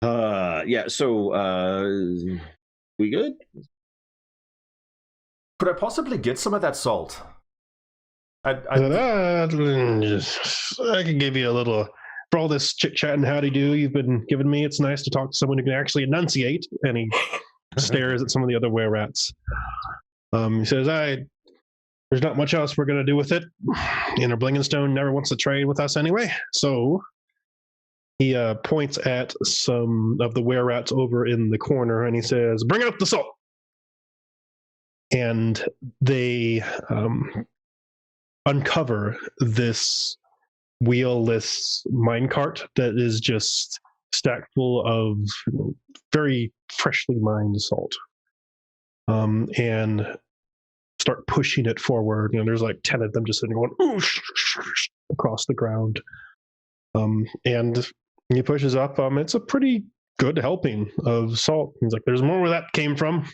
Yeah, so we good? Could I possibly get some of that salt? I can give you a little, for all this chit chat and howdy do you've been giving me. It's nice to talk to someone who can actually enunciate. And he stares at some of the other were rats. He says, there's not much else we're going to do with it. Inner Blingingstone never wants to trade with us anyway. So he points at some of the were rats over in the corner and he says, bring out the salt. And they uncover this wheelless minecart that is just stacked full of very freshly mined salt. And start pushing it forward. There's like 10 of them just sitting going oosh, across the ground. And he pushes up. It's a pretty good helping of salt. He's like, there's more where that came from.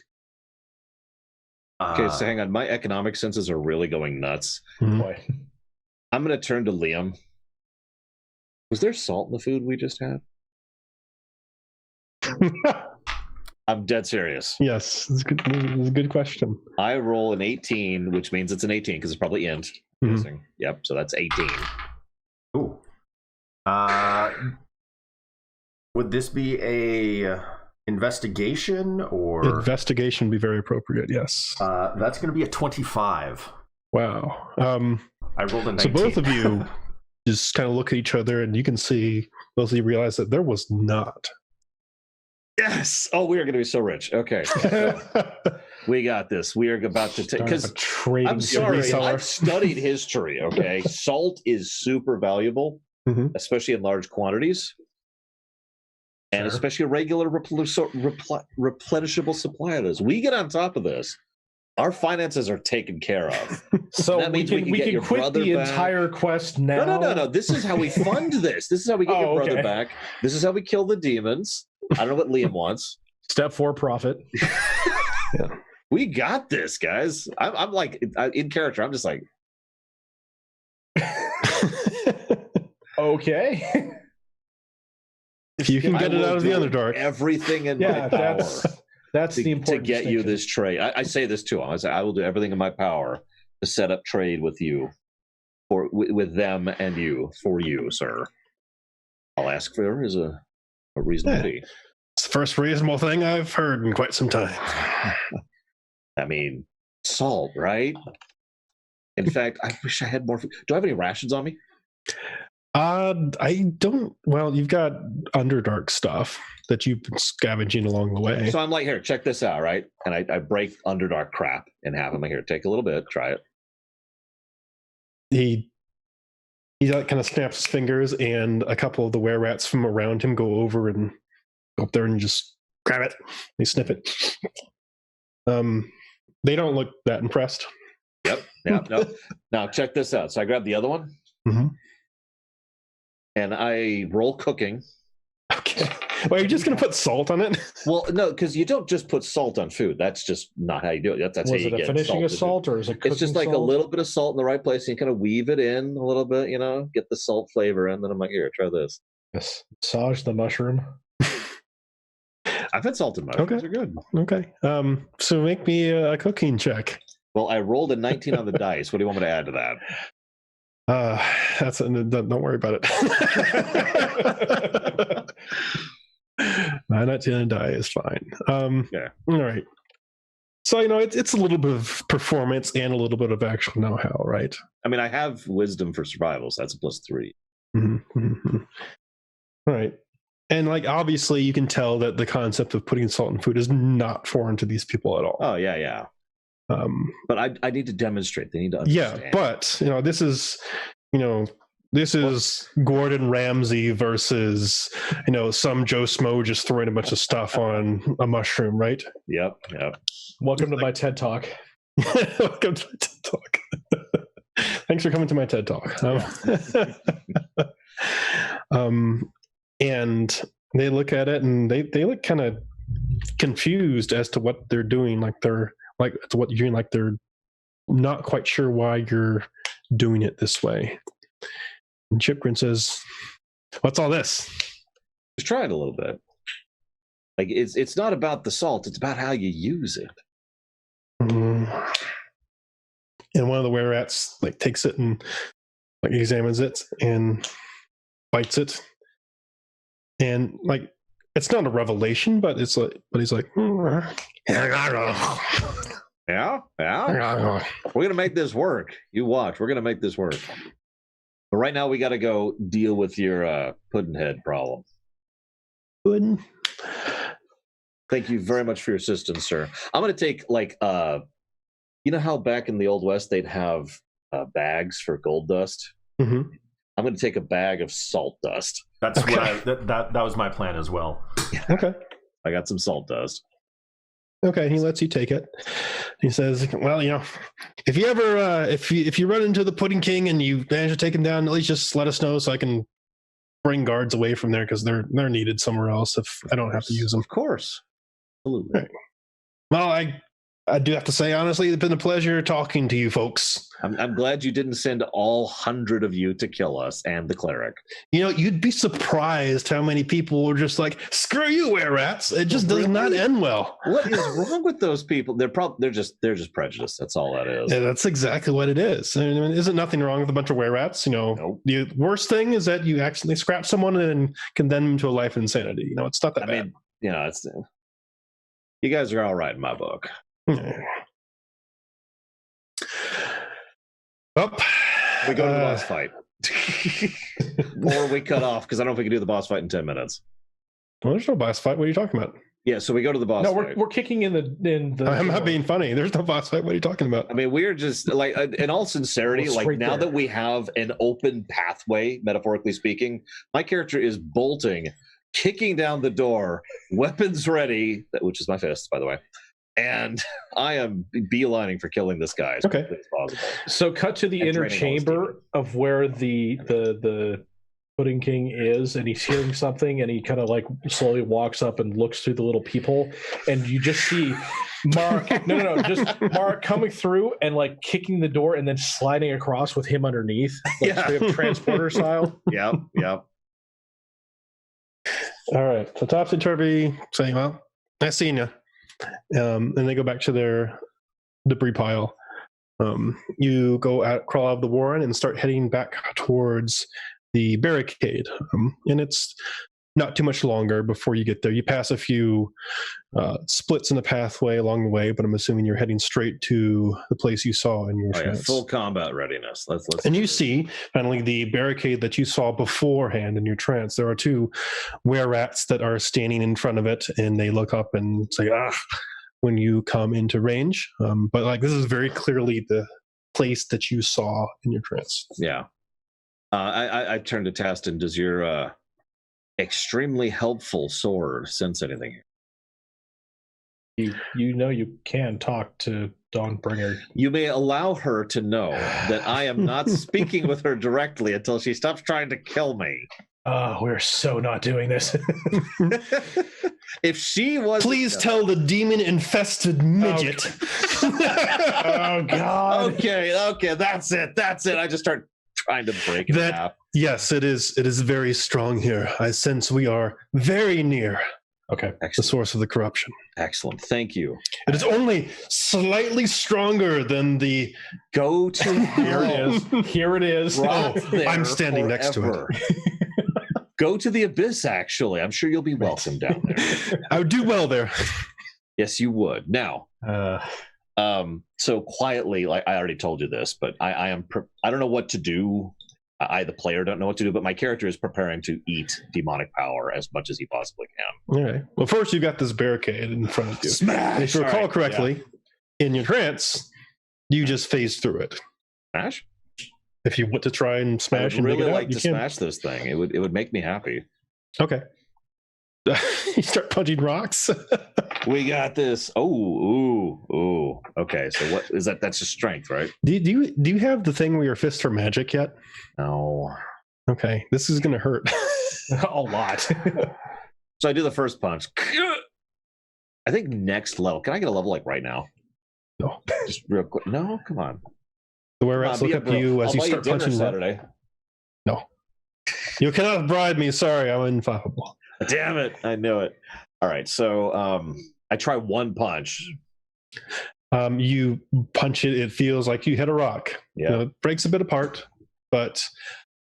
Okay, so hang on. My economic senses are really going nuts. Boy. I'm going to turn to Liam. Was there salt in the food we just had? I'm dead serious. Yes, it's a good question. I roll an 18, which means it's an 18 because it's probably int. Mm-hmm. Yep, so that's 18. Ooh. Would this be a investigation or investigation? Be very appropriate. Yes. That's going to be a 25. Wow. I rolled a 19. So both of you just kind of look at each other, and you can see both of you realize that there was not. Yes. Oh, we are going to be so rich. Okay. We got this. We are about to take, because I'm sorry, I've studied history. Okay. Salt is super valuable, especially in large quantities. And especially a regular replenishable supply of this. We get on top of this. Our finances are taken care of. So that means we can quit the entire quest now. No. This is how we fund this. This is how we get your brother back. This is how we kill the demons. I don't know what Liam wants. Step 4, profit. Yeah. We got this, guys. I'm like, in character, I'm just like. Okay. If you can get it out of the Underdark. Everything in my power. That's the important to get you this trade. I say this too. I will do everything in my power to set up trade with you, with them and you, for you, sir. I'll ask for is a reasonable fee. It's the first reasonable thing I've heard in quite some time. I mean, salt, right? In fact, I wish I had more food. Do I have any rations on me? I don't. Well, you've got Underdark stuff that you've been scavenging along the way. So I'm like, here, check this out, right? And I break Underdark crap in half. I'm like, here, take a little bit, try it. He like kind of snaps his fingers, and a couple of the were rats from around him go over and go up there and just grab it. They sniff it. They don't look that impressed. Yep. No. Now check this out. So I grab the other one. Mm-hmm. And I roll cooking. Okay. Well, you're just going to put salt on it? Well, no, because you don't just put salt on food. That's just not how you do it. That's how you get finishing salt. Or is it cooking it's just like salt? a little bit of salt in the right place. And you kind of weave it in a little bit, get the salt flavor in. Then I'm like, here, try this. Yes. Massage the mushroom. I've had salted mushrooms. Okay. They're good. Okay. So make me a cooking check. Well, I rolled a 19 on the dice. What do you want me to add to that? Don't worry about it. 9 on die is fine. Yeah. All right. So it's a little bit of performance and a little bit of actual know-how, right? I mean, I have wisdom for survival, so that's a +3. Mm-hmm. All right. And obviously you can tell that the concept of putting salt in food is not foreign to these people at all. Oh yeah. But I need to demonstrate. They need to understand. Yeah, but this is Gordon Ramsay versus some Joe Smo just throwing a bunch of stuff on a mushroom, right? Yep. Welcome to my TED Talk. Welcome to my TED Talk. Thanks for coming to my TED Talk. And They look at it and they look kind of confused as to what they're doing. Like they're like to what you're doing. Like they're not quite sure why you're doing it this way. And Chipgrin says, "What's all this?" Just try it a little bit. Like it's not about the salt; it's about how you use it. Mm. And one of the were-rats like takes it and like examines it and bites it, and like it's not a revelation, but it's like, but he's like, Yeah. We're gonna make this work. You watch. We're gonna make this work. But right now, we got to go deal with your puddinhead problem. Good. Thank you very much for your assistance, sir. I'm gonna take like you know how back in the Old West they'd have bags for gold dust. Mm-hmm. I'm gonna take a bag of salt dust. That's Okay. what that was my plan as well. Okay. I got some salt dust. Okay, he lets you take it. He says, "Well, you know, if you ever, if you run into the Pudding King and you manage to take him down, at least just let us know so I can bring guards away from there because they're needed somewhere else if I don't have to use them." Of course. Absolutely. Right. Well, I do have to say, honestly, it's been a pleasure talking to you folks. I'm glad you didn't send all 100 of you to kill us and the cleric. You know, you'd be surprised how many people were just like, "Screw you, were-rats." It just does not Really? end well. What is wrong with those people? They're just prejudiced. That's all that is. Yeah, that's exactly what it is. I mean, isn't nothing wrong with a bunch of were-rats? You know, Nope. the worst thing is that you accidentally scratch someone and condemn them to a life of insanity. You know, it's not that I bad. mean, you know, it's you guys are all right in my book. Well, We go to the boss fight, or we cut off because I don't know if we can do the boss fight in 10 minutes. well, there's no boss fight. What are you talking about? Yeah, so we go to the boss No, fight. we're kicking in the. I'm not being funny. There's no boss fight. What are you talking about? I mean, we're just like, in all sincerity, Well, like straight now there. that we have an open pathway, metaphorically speaking, my character is bolting, kicking down the door, weapons ready, which is my fist, by the way, and I am beelining for killing this guy as Okay. quickly as possible. So cut to the And inner draining all his chamber of where the Pudding King is, and he's hearing something, and he kind of like slowly walks up and looks through the little peephole, and you just see Mark. no, just Mark coming through and like kicking the door and then sliding across with him underneath, like Yeah. straight up transporter style. Yep. All right. So topsy-turvy saying, "Well, nice seeing you." And they go back to their debris pile. You go out, crawl out of the warren and start heading back towards the barricade. And it's not too much longer before you get there. You pass a few splits in the pathway along the way, but I'm assuming you're heading straight to the place you saw in your Oh, yeah. trance. Full combat readiness. Let's And you see, finally, the barricade that you saw beforehand in your trance. There are two were-rats that are standing in front of it, and they look up and say, "Ah," when you come into range. But like this is very clearly the place that you saw in your trance. Yeah. I turn to Taston. Does your extremely helpful sword sense anything? You know you can talk to Dawnbringer. You may allow her to know that I am not speaking with her directly until she stops trying to kill me. Oh, we're so not doing this. If she was, Please tell the demon-infested midget. Oh God. Okay, that's it. I just start trying to break it That- up. Yes, it is. It is very strong here. I sense we are very near Okay. the Excellent. source of the corruption. Excellent. Thank you. It is only slightly stronger than the. Go to Here it is. Here it is. Rot there I'm standing next to it. forever. Go to the abyss, actually. I'm sure you'll be welcome down there. I would do well there. Yes, you would. Now, so quietly, like I already told you this, but I don't know what to do. I, the player, don't know what to do, but my character is preparing to eat demonic power as much as he possibly can. All right. Well, first you got this barricade in front of you. Smash! If you recall All right, correctly, in your trance, you just phased through it. Smash? If you want to try and I smash would and really dig it like out, you to can. smash this thing. It would make me happy. Okay. You start punching rocks. We got this. Ooh. Okay, so what is that? That's just strength, right? do you have the thing where your fists are magic yet? No. Okay, this is gonna hurt. A lot. So I do the first punch. I think next level. Can I get a level like right now? No. Just real quick. No, come on. The were rats look up to you as I'll you buy start dinner punching. Saturday. No. You cannot bribe me. Sorry, I'm infallible. Damn it! I knew it. All right, so I try one punch. You punch it. It feels like you hit a rock. Yeah. It breaks a bit apart, but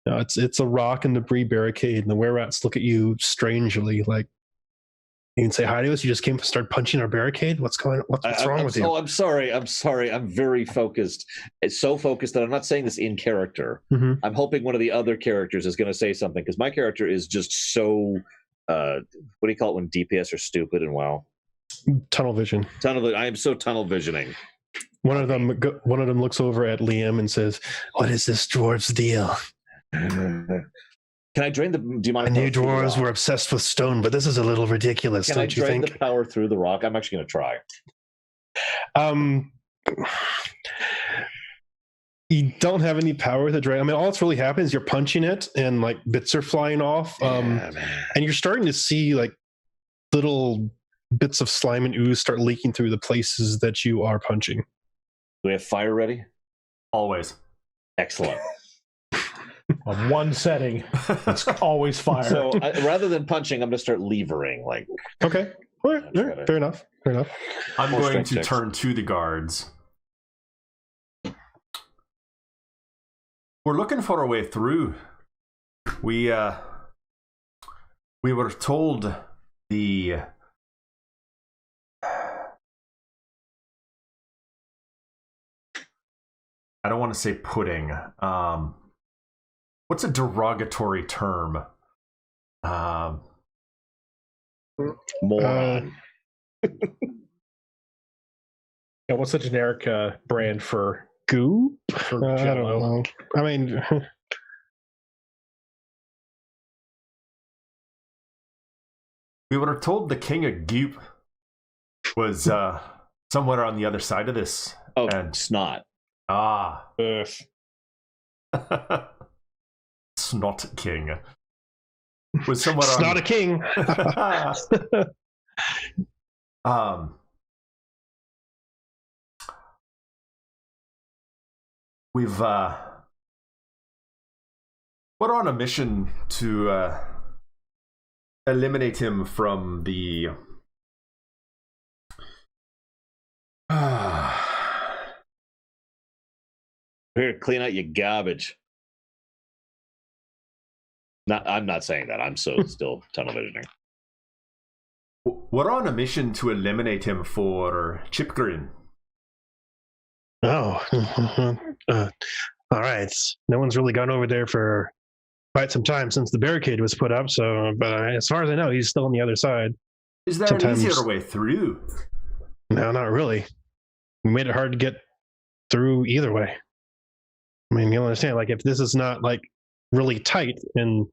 it's a rock and debris barricade, and the were rats look at you strangely, like you can say hi to us. You just came to start punching our barricade. What's going on? What's wrong with you? Oh, I'm sorry. I'm very focused. It's so focused that I'm not saying this in character. Mm-hmm. I'm hoping one of the other characters is going to say something because my character is just so. What do you call it when DPS are stupid and WoW? Tunnel vision. I am so tunnel visioning. One of them looks over at Liam and says, "What is this dwarf's deal?" Can I drain the? Do you mind? I knew dwarves were obsessed with stone, but this is a little ridiculous, Can don't I you drain think? the power through the rock? I'm actually going to try. You don't have any power to drain. I mean, all that's really happened is you're punching it, and like bits are flying off, and you're starting to see like little bits of slime and ooze start leaking through the places that you are punching. Do we have fire ready? Always. Excellent. On one setting, it's always fire. So rather than punching, I'm going to start levering. Like, okay, all right. Fair enough. I'm More going strength to checks. turn to the guards. We're looking for a way through. We were told the I don't want to say pudding. What's a derogatory term? moron. Yeah, what's the generic brand for Goo? for I don't Jello? know. I mean, We were told the king of Goop was somewhere on the other side of this. Oh, And snot. Ugh. Snot King was somewhere it's on not a king. We've we're on a mission to eliminate him from the Here, clean out your garbage. I'm not saying that. I'm so still tunnel visioning. we're on a mission to eliminate him for Chipgrin. Oh, all right. No one's really gone over there for quite some time since the barricade was put up. So, but as far as I know, he's still on the other side. Is there Sometimes- an easier way through? No, not really. We made it hard to get through either way. I mean, you'll understand. Like, if this is not like really tight, and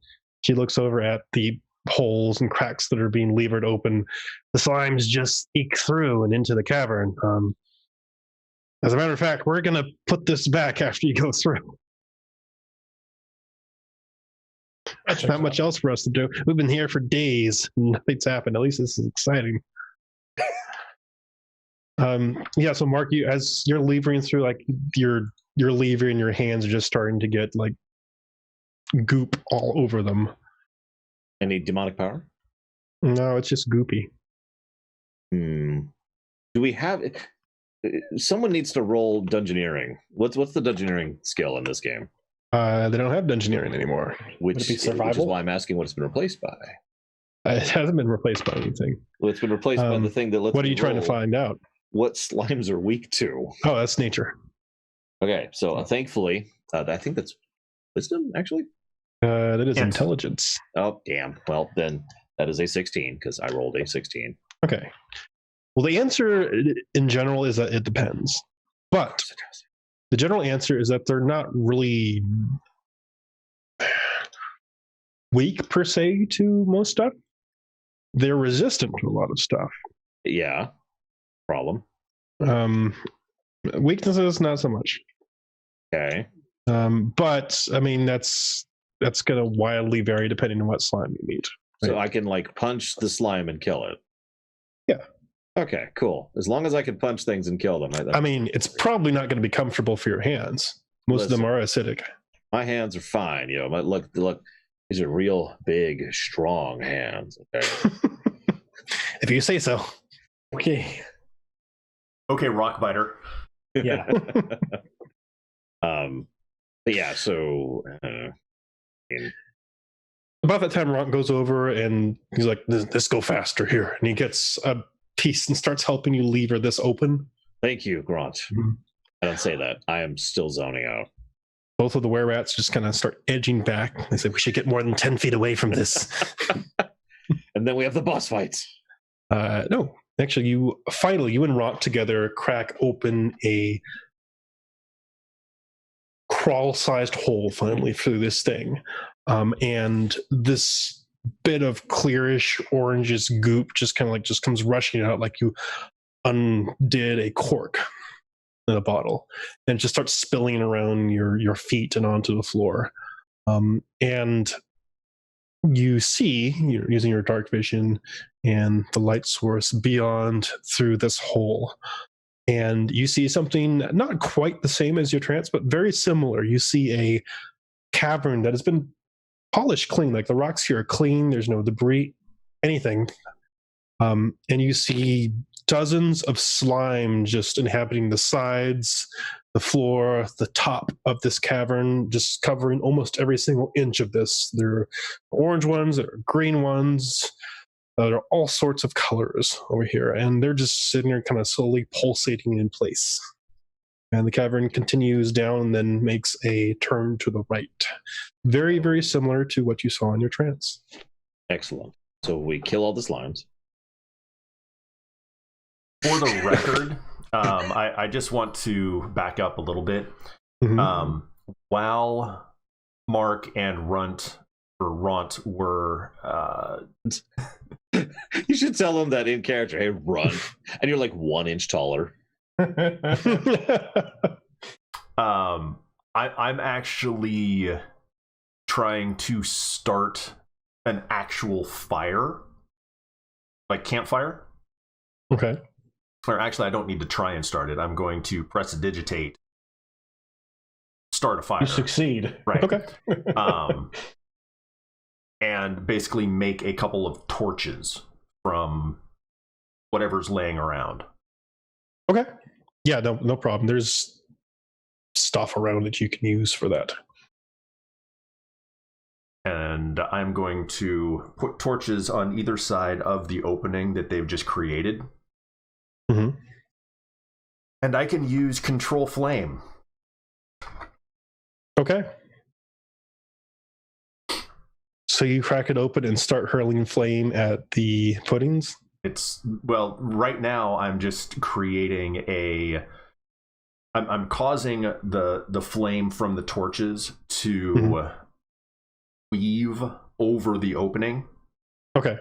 she looks over at the holes and cracks that are being levered open, the slimes just eke through and into the cavern. As a matter of fact, we're going to put this back after you go through. Not much else for us to do. We've been here for days. Nothing's happened. At least this is exciting. Yeah, so Mark, you as you're levering through, like your lever and your hands are just starting to get like goop all over them. Any demonic power? No, it's just goopy. Do we have? Someone needs to roll dungeoneering. What's the dungeoneering skill in this game? They don't have dungeoneering anymore. Which is survival? why I'm asking what it's been replaced by. It hasn't been replaced by anything. Well, it's been replaced by the thing that lets. What are me you trying to roll find out? What slimes are weak to? Oh, that's nature. Okay, so thankfully, I think that's wisdom, actually. That is Yes. intelligence. Oh, damn. Well, then that is a 16 because I rolled a 16. Okay. Well, the answer in general is that it depends. But the general answer is that they're not really weak per se to most stuff. They're resistant to a lot of stuff. Yeah. Problem. Weaknesses, not so much. Okay. But I mean, that's going to wildly vary depending on what slime you meet. So I can like punch the slime and kill it. Yeah. Okay, cool. As long as I can punch things and kill them. I mean, it's probably not going to be comfortable for your hands. Most of them are acidic. My hands are fine. You know, look. These are real big, strong hands. Okay. If you say so. Okay. Okay, Rockbiter. Yeah. But yeah. So. About that time, Ron goes over and he's like, "This go faster here," and he gets a piece and starts helping you lever this open. Thank you, Grant. Mhm. I don't say that. I am still zoning out. Both of the were-rats just kind of start edging back. They say, "We should get more than 10 feet away from this." And then we have the boss fights. No, actually, you and Rock together crack open a crawl-sized hole finally through this thing, and this bit of clearish orangish goop just comes rushing out like you undid a cork in a bottle, and it just starts spilling around your feet and onto the floor. And you see, you're using your dark vision and the light source beyond through this hole, and you see something not quite the same as your trance, but very similar. You see a cavern that has been polished clean, like the rocks here are clean, there's no debris, anything. And you see dozens of slime just inhabiting the sides, the floor, the top of this cavern, just covering almost every single inch of this. There are orange ones, there are green ones, there are all sorts of colors over here, and they're just sitting there kind of slowly pulsating in place. And the cavern continues down and then makes a turn to the right. Very, very similar to what you saw in your trance. Excellent. So we kill all the slimes. For the record, I just want to back up a little bit. Mm-hmm. While Mark and Ront were You should tell them that in character. Hey, run. And you're like 1 inch taller. I'm actually trying to start an actual fire, like campfire. Okay. Or actually, I don't need to try and start it. I'm going to prestidigitate, start a fire. You succeed. Right. Okay. And basically make a couple of torches from whatever's laying around. Okay. Yeah, no problem. There's stuff around that you can use for that. And I'm going to put torches on either side of the opening that they've just created. Mm-hmm. And I can use Control Flame. Okay. So you crack it open and start hurling flame at the puddings? Well, right now I'm just creating I'm causing the flame from the torches to weave over the opening. Okay.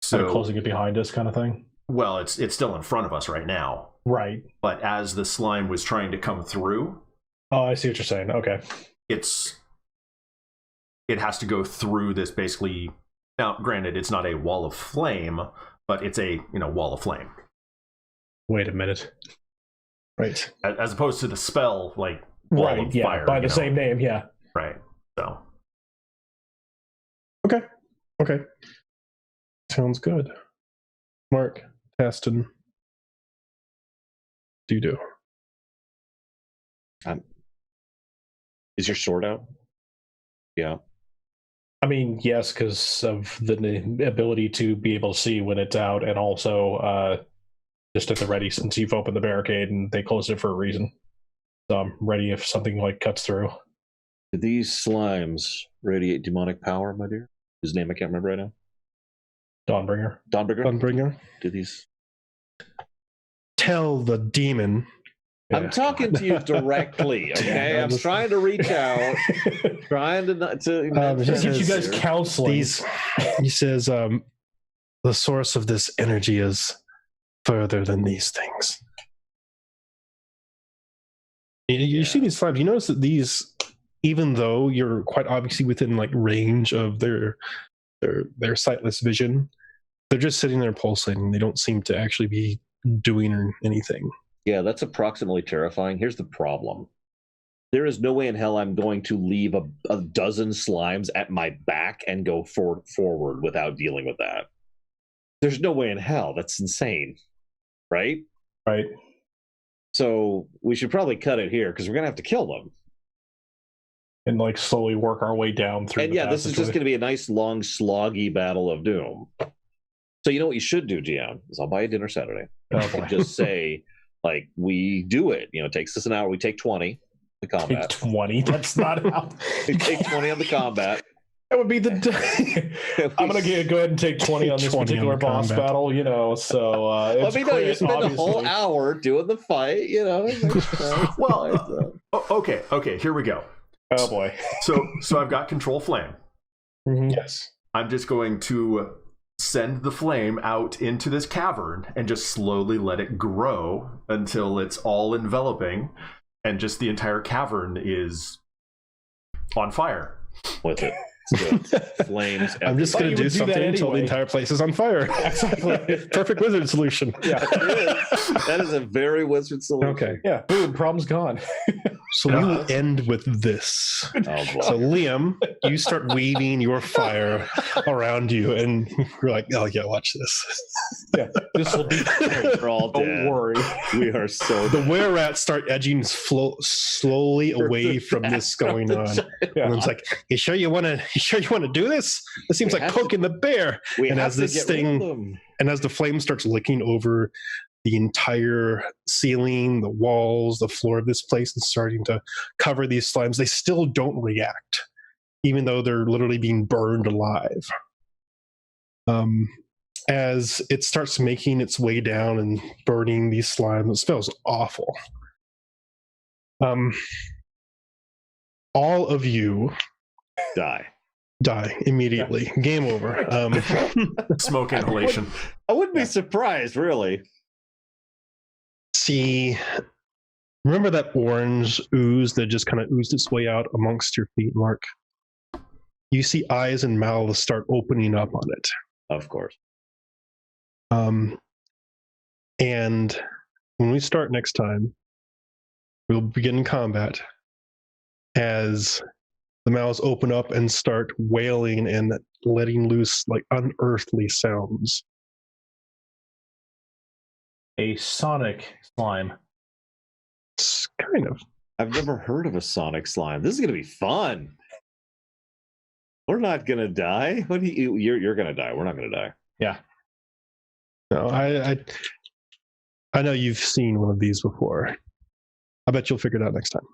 So closing it behind us kind of thing? Well, it's still in front of us right now. Right. But as the slime was trying to come through... Oh, I see what you're saying. Okay. It has to go through this basically... Now, granted, it's not a wall of flame, but it's a wall of flame. Wait a minute. Right. As opposed to the spell, like, wall of fire. By the same name, yeah. Right. So... Okay. Sounds good. Mark, Taston, do. Is your sword out? Yeah. I mean, yes, because of the ability to be able to see when it's out, and also just at the ready since you've opened the barricade and they closed it for a reason. So I'm ready if something like cuts through. Do these slimes radiate demonic power, my dear? His name I can't remember right now. Dawnbringer. Do these? Tell the demon. I'm talking to you directly, okay? I'm trying to reach out, trying to just get you guys counseling. He says, the source of this energy is further than these things. You see these slimes. You notice that these, even though you're quite obviously within like range of their their sightless vision. They're just sitting there pulsating. They don't seem to actually be doing anything. Yeah, that's approximately terrifying. Here's the problem. There is no way in hell I'm going to leave a dozen slimes at my back and go forward without dealing with that. There's no way in hell. That's insane. Right? Right. So we should probably cut it here because we're going to have to kill them. And like slowly work our way down through. And yeah, this is just going to be a nice, long, sloggy battle of doom. So you know what you should do, GM, is I'll buy you dinner Saturday. And just say, like, we do it. You know, it takes us an hour. We take 20 the combat. Take 20? That's not how. We take 20 on the combat. That would be the. I'm gonna go ahead and take 20 on this particular boss battle. You know, so let me know. You spend a whole hour doing the fight. You know. Well, okay. Here we go. Oh boy. So I've got control flame. Mm-hmm. Yes. I'm just going to send the flame out into this cavern and just slowly let it grow until it's all enveloping, and just the entire cavern is on fire. With it. Flames. I'm just going to do something until the entire place is on fire. Exactly. Perfect wizard solution. Yeah. That is a very wizard solution. Okay. Yeah. Boom. Problem's gone. So we will end with this. Oh, boy. So Liam, you start waving your fire around you, and you're like, "Oh yeah, watch this." Yeah, this will be. We're all dead. Don't worry. We are so. The were-rats start edging slowly away from this going on. Yeah. And it's like, "You sure you want to do this? This seems like poking the bear." And as this thing, and as the flame starts licking over the entire ceiling, the walls, the floor of this place, and starting to cover these slimes, they still don't react, even though they're literally being burned alive. As it starts making its way down and burning these slimes, it smells awful. All of you die immediately. Yeah. Game over. Smoke inhalation. I wouldn't be surprised, really. See, remember that orange ooze that just kind of oozed its way out amongst your feet, Mark? You see eyes and mouths start opening up on it. Of course. And when we start next time, we'll begin combat as the mouths open up and start wailing and letting loose like unearthly sounds. A sonic slime. Kind of. I've never heard of a sonic slime. This is going to be fun. We're not going to die. What do you're going to die. We're not going to die. Yeah. No, I know you've seen one of these before. I bet you'll figure it out next time.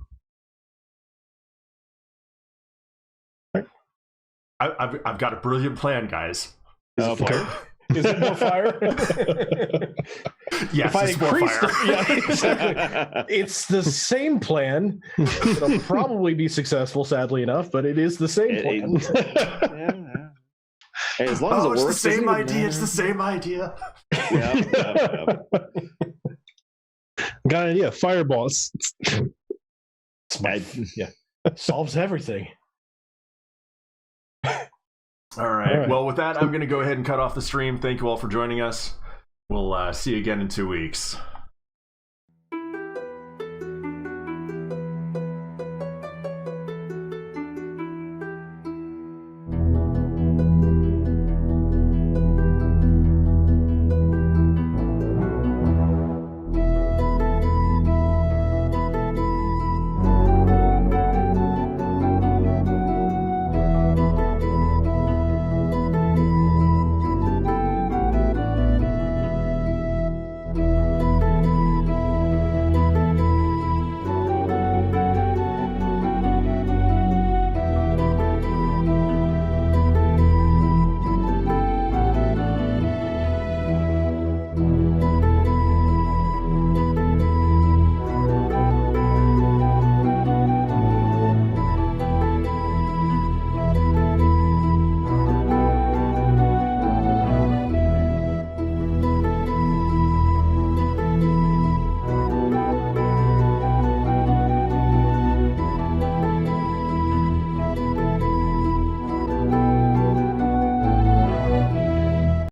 Right. I've got a brilliant plan, guys. Okay. Is it more fire? Yes, it's more fire. Yeah, exactly. It's the same plan. It'll probably be successful, sadly enough, but it is the same plan. Hey, as long as it works, it's the same idea. It's the same idea. Yeah. Got an idea. Fireballs. Yeah. Solves everything. All right. Well, with that, I'm going to go ahead and cut off the stream. Thank you all for joining us. We'll see you again in 2 weeks.